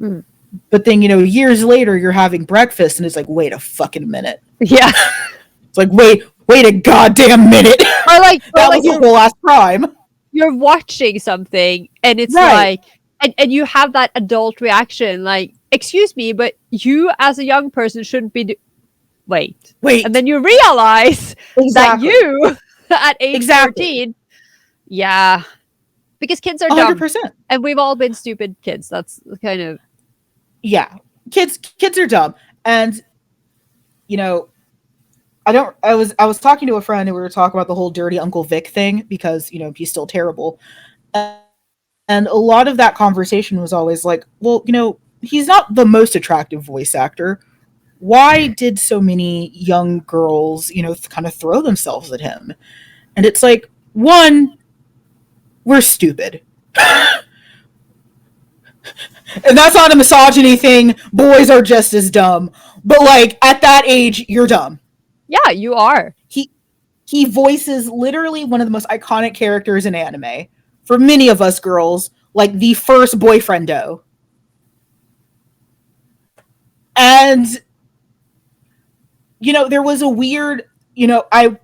But then, years later, you're having breakfast and it's like, wait a fucking minute. Yeah. It's like, wait a goddamn minute. Or like, that was a whole ass crime. You're watching something and it's like, and you have that adult reaction, like, excuse me, but you as a young person shouldn't be wait. And then you realize that you at age 13, because kids are 100%. Dumb. And we've all been stupid kids. That's kind of kids are dumb. And I was talking to a friend and we were talking about the whole dirty Uncle Vic thing because, he's still terrible. And a lot of that conversation was always like, well, he's not the most attractive voice actor. Why did so many young girls, kind of throw themselves at him? And it's like, one, we're stupid. And that's not a misogyny thing. Boys are just as dumb. But like at that age, you're dumb. Yeah, you are. He voices literally one of the most iconic characters in anime. For many of us girls, like the first boyfriendo. And, there was a weird, I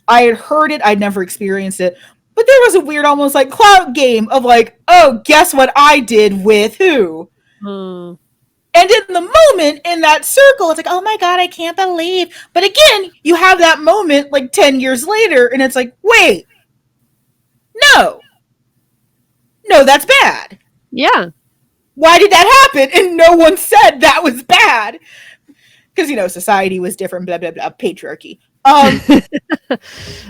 had heard it, I'd never experienced it, but there was a weird almost like clout game of like, oh, guess what I did with who? And in the moment, in that circle, it's like, oh my God, I can't believe. But again, you have that moment like 10 years later, and it's like, wait. No, that's bad. Yeah. Why did that happen? And no one said that was bad. Because, society was different, blah, blah, blah, patriarchy. Um, but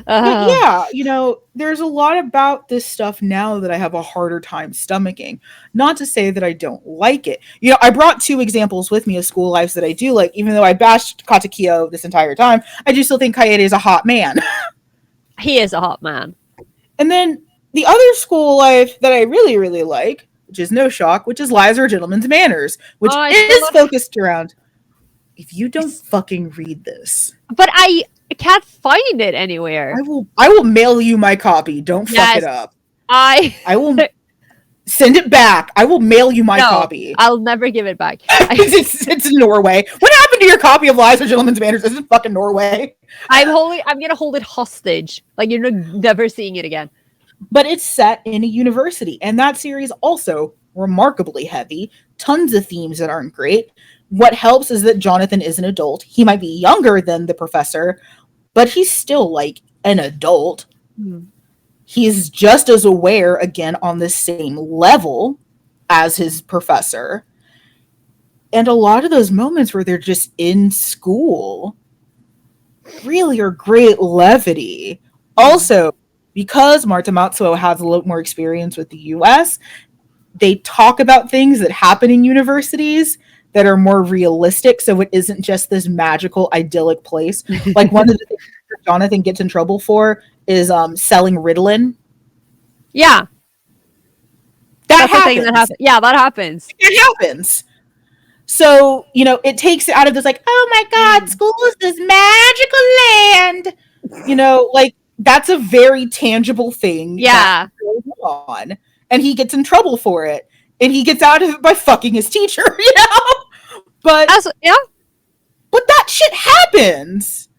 Oh, yeah, there's a lot about this stuff now that I have a harder time stomaching. Not to say that I don't like it. I brought two examples with me of school lives that I do like, even though I bashed Katakio this entire time, I do still think Kaede is a hot man. he is a hot man. And then the other school life that I really, really like, which is no shock, which is Lies or Gentleman's Manners, which I still is not. focused around if you don't fucking read this, But I can't find it anywhere. I will mail you my copy. Don't fuck it Yes, up. I I will send it back. I will mail you my no, copy. I'll never give it back. It's in Norway. What happened to your copy of Lies or Gentleman's Manners? This is fucking Norway. I'm gonna hold it hostage. Like you're never seeing it again. But it's set in a university, and that series also remarkably heavy. Tons of themes that aren't great. What helps is that Jonathan is an adult. He might be younger than the professor, but he's still like an adult. He's just as aware, again, on the same level as his professor. And a lot of those moments where they're just in school really are great levity. Also, because Marta Matsuo has a lot more experience with the US, they talk about things that happen in universities that are more realistic, so it isn't just this magical, idyllic place. Like one of the things that Jonathan gets in trouble for is selling Ritalin. Yeah, That's the thing that happens. Yeah, that happens. It happens. So, it takes it out of this like, oh my God, school is this magical land. Like that's a very tangible thing. Yeah. Goes on. And he gets in trouble for it. And he gets out of it by fucking his teacher, But Yeah. But that shit happens.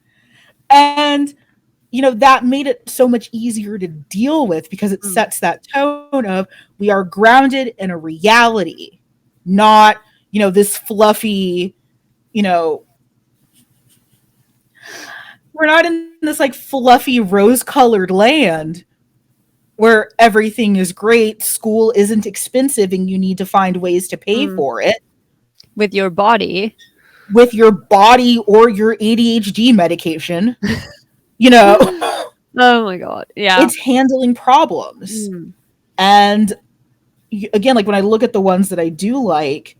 And that made it so much easier to deal with because it sets that tone of we are grounded in a reality, not, this fluffy, we're not in this like fluffy rose-colored land where everything is great, school isn't expensive, and you need to find ways to pay for it. With your body. With your body or your ADHD medication. Oh my God. Yeah. It's handling problems. And again, like when I look at the ones that I do like,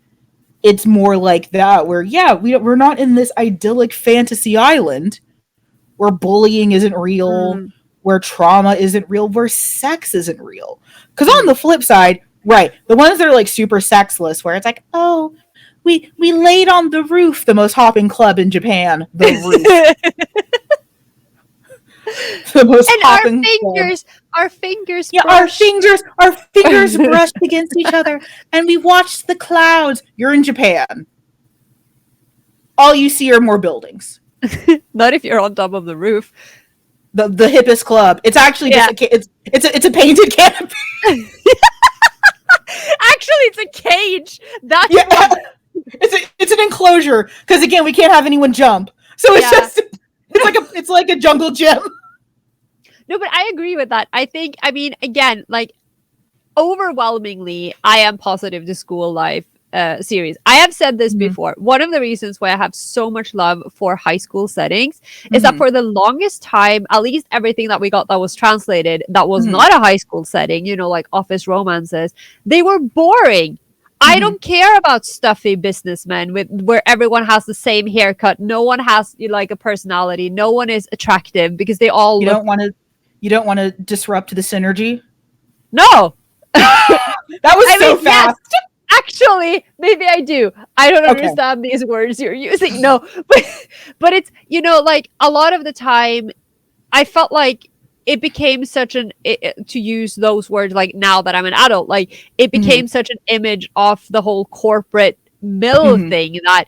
it's more like that where, yeah, we're not in this idyllic fantasy island where bullying isn't real, where trauma isn't real, where sex isn't real. Because on the flip side, right, the ones that are like super sexless, where it's like, oh, we laid on the roof, the most hopping club in Japan, the roof. The most and hopping our fingers yeah, our fingers brushed against each other, and we watched the clouds. You're in Japan. All you see are more buildings. Not if you're on top of the roof. The hippest club. It's actually just it's a painted canopy. Actually, it's a cage. That's it's an enclosure because again we can't have anyone jump, so it's like a jungle gym. No, but I agree with that. I mean, again, like overwhelmingly, I am positive to school life series. I have said this before. One of the reasons why I have so much love for high school settings is that for the longest time, at least everything that we got that was translated that was not a high school setting, like office romances, they were boring. I don't care about stuffy businessmen where everyone has the same haircut. No one has like a personality. No one is attractive because they all You don't want to disrupt the synergy? No. That was so fast. Yes, actually, maybe I do. I don't understand these words you're using. No. But it's, like a lot of the time I felt like it became such to use those words, like now that I'm an adult, like it became such an image of the whole corporate mill thing that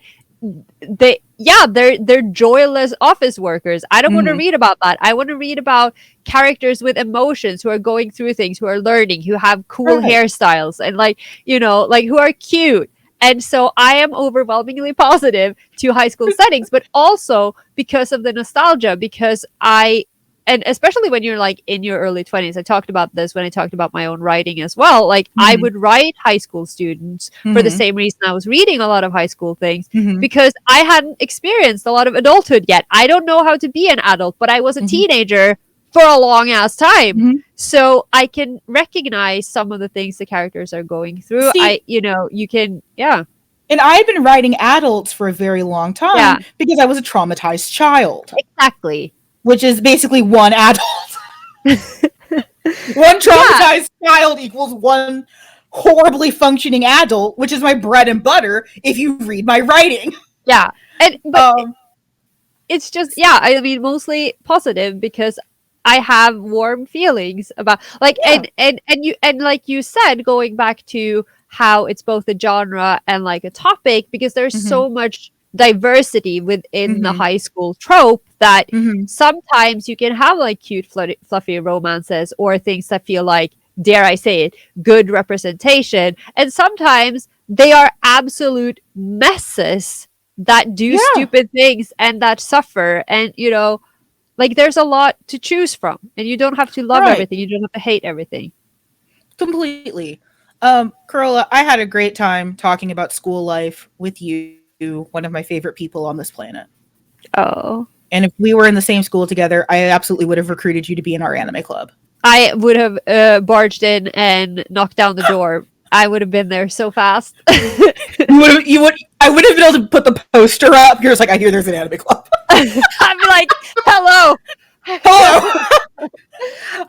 they're joyless office workers. I don't want to read about that. I want to read about characters with emotions who are going through things, who are learning, who have cool hairstyles, and like who are cute. And so I am overwhelmingly positive to high school settings, but also because of the nostalgia, because I and especially when you're like in your early 20s, I talked about this when I talked about my own writing as well. Like I would write high school students for the same reason I was reading a lot of high school things, because I hadn't experienced a lot of adulthood yet. I don't know how to be an adult, but I was a teenager for a long ass time. So I can recognize some of the things the characters are going through. You can, yeah. And I've been writing adults for a very long time because I was a traumatized child. Exactly. Which is basically one adult. One traumatized child equals one horribly functioning adult, which is my bread and butter if you read my writing. Yeah. It's just, I mean, mostly positive because I have warm feelings about like and like you said, going back to how it's both a genre and like a topic, because there's so much diversity within the high school trope that sometimes you can have like cute fluffy romances or things that feel like, dare I say it, good representation, and sometimes they are absolute messes that do stupid things and that suffer, and like there's a lot to choose from, and you don't have to love everything, you don't have to hate everything. Completely. Carola, I had a great time talking about school life with you, one of my favorite people on this planet. Oh. And if we were in the same school together, I absolutely would have recruited you to be in our anime club. I would have barged in and knocked down the door. I would have been there so fast. I would have been able to put the poster up. You're just like, I hear there's an anime club. I'd be like, hello.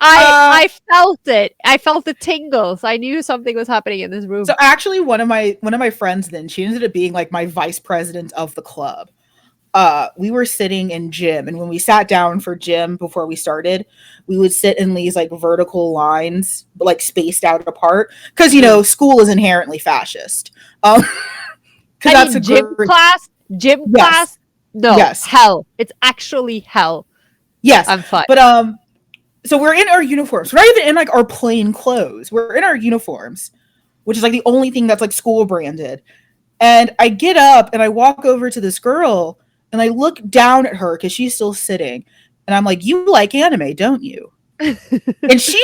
I felt it. I felt the tingles. I knew something was happening in this room. So actually, one of my friends then, she ended up being like my vice president of the club. We were sitting in gym, and when we sat down for gym before we started, we would sit in these like vertical lines, but like spaced out apart, because school is inherently fascist. That's gym class. No, hell. It's actually hell. Yes, I'm fine. But so we're in our uniforms. We're not even in like our plain clothes. We're in our uniforms, which is like the only thing that's like school branded. And I get up and I walk over to this girl and I look down at her because she's still sitting. And I'm like, "You like anime, don't you?" And she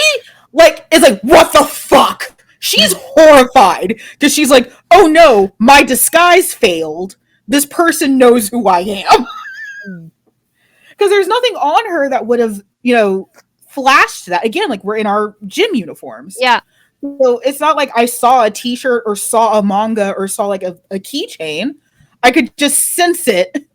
like is like, "What the fuck?" She's horrified because she's like, "Oh no, my disguise failed. This person knows who I am." Because there's nothing on her that would have, flashed that. Again, like we're in our gym uniforms. Yeah. So it's not like I saw a t-shirt or saw a manga or saw like a keychain. I could just sense it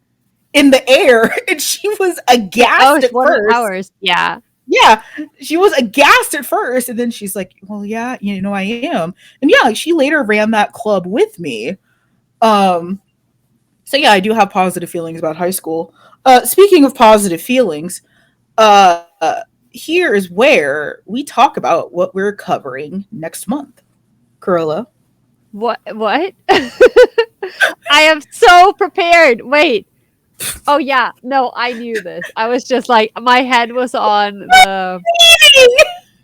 in the air, and she was aghast at first. Hours. Yeah. Yeah, she was aghast at first, and then she's like, "Well, yeah, I am." And yeah, like she later ran that club with me. So yeah, I do have positive feelings about high school. Speaking of positive feelings, here is where we talk about what we're covering next month. Carola. What? I am so prepared. Wait. Oh yeah. No, I knew this. I was just like, my head was on the...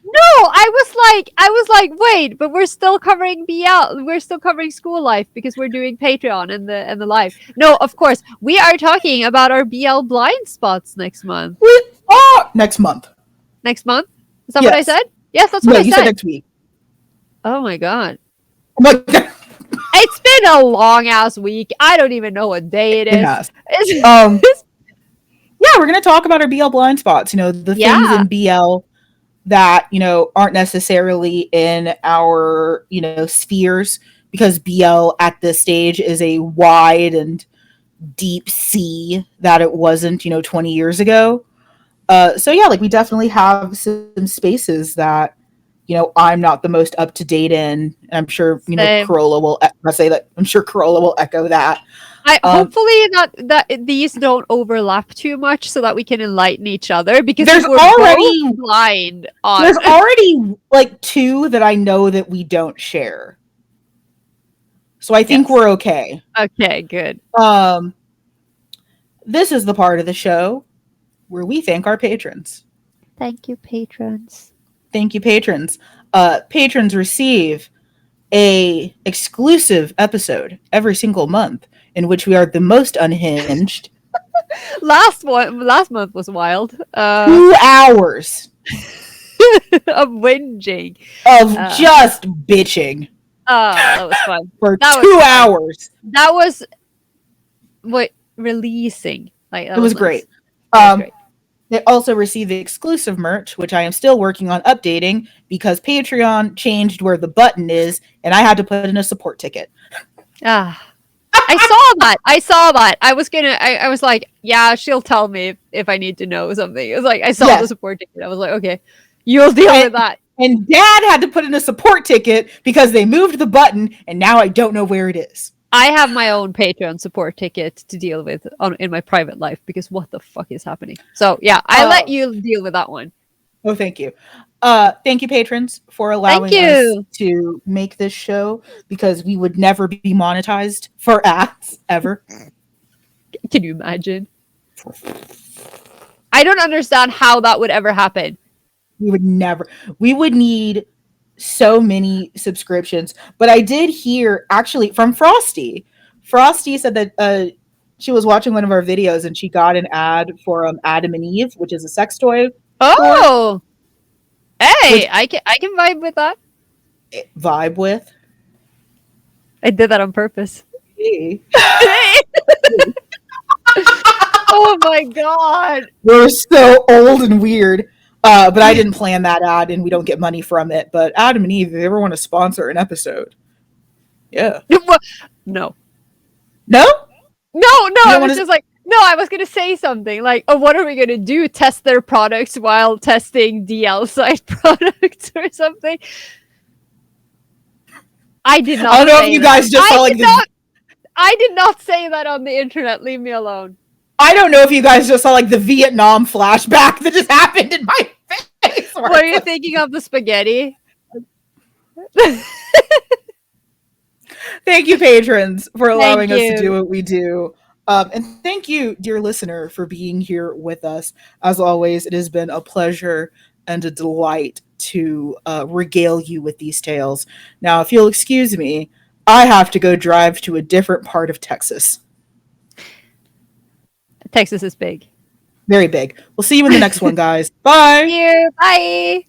No, I was like, wait, but we're still covering BL. We're still covering school life because we're doing Patreon and the live. No, of course, we are talking about our BL blind spots next month. Next month. Next month? Is that what I said? Yes, that's what I said. You said next week. Oh my god. Oh my god. It's been a long ass week. I don't even know what day it is. It has. Yeah, we're gonna talk about our BL blind spots. The things in BL that aren't necessarily in our spheres, because BL at this stage is a wide and deep sea that it wasn't 20 years ago. So yeah, like we definitely have some spaces that I'm not the most up to date in, and I'm sure Carola will say that. I'm sure Carola will echo that. Hopefully that these don't overlap too much, so that we can enlighten each other, because there's already both blind on. There's already like two that I know that we don't share, so I think we're okay. Okay, good. This is the part of the show where we thank our patrons. Thank you, patrons. Thank you, patrons. Patrons receive a exclusive episode every single month in which we are the most unhinged Last month was wild. 2 hours Of whinging. of just bitching Oh, that was fun. for That was 2 hours. That was what releasing. Like that It was nice. great. That was great. They also received the exclusive merch, which I am still working on updating because Patreon changed where the button is, and I had to put in a support ticket. Ah. I saw that. I saw that. I was like, yeah, she'll tell me if I need to know something. It was like I saw the support ticket. I was like, okay, you'll deal with that. And Dad had to put in a support ticket because they moved the button, and now I don't know where it is. I have my own Patreon support ticket to deal with in my private life because what the fuck is happening? So yeah, I let you deal with that one. Oh, thank you. Thank you, patrons, for allowing us to make this show because we would never be monetized for ads ever. Can you imagine? I don't understand how that would ever happen. We would never. We would need so many subscriptions. But I did hear actually from Frosty. Frosty said that she was watching one of our videos and she got an ad for Adam and Eve, which is a sex toy. Oh, hey, I can vibe with that. Vibe with. I did that on purpose. Hey. Oh my god, we're so old and weird. But I didn't plan that ad, and we don't get money from it. But Adam and Eve, if they ever want to sponsor an episode, yeah. No. I was just like, no, I was gonna say something like, oh, what are we gonna do? Test their products while testing DL side products or something? I did not. I don't know if you guys just saw like I did not say that on the internet. Leave me alone. I don't know if you guys just saw like the Vietnam flashback that just happened in my face. What are you thinking of, the spaghetti? Thank you, patrons, for allowing us to do what we do. And thank you, dear listener, for being here with us. As always, it has been a pleasure and a delight to regale you with these tales. Now, if you'll excuse me, I have to go drive to a different part of Texas. Texas is big. Very big. We'll see you in the next one, guys. Bye. See you. Bye.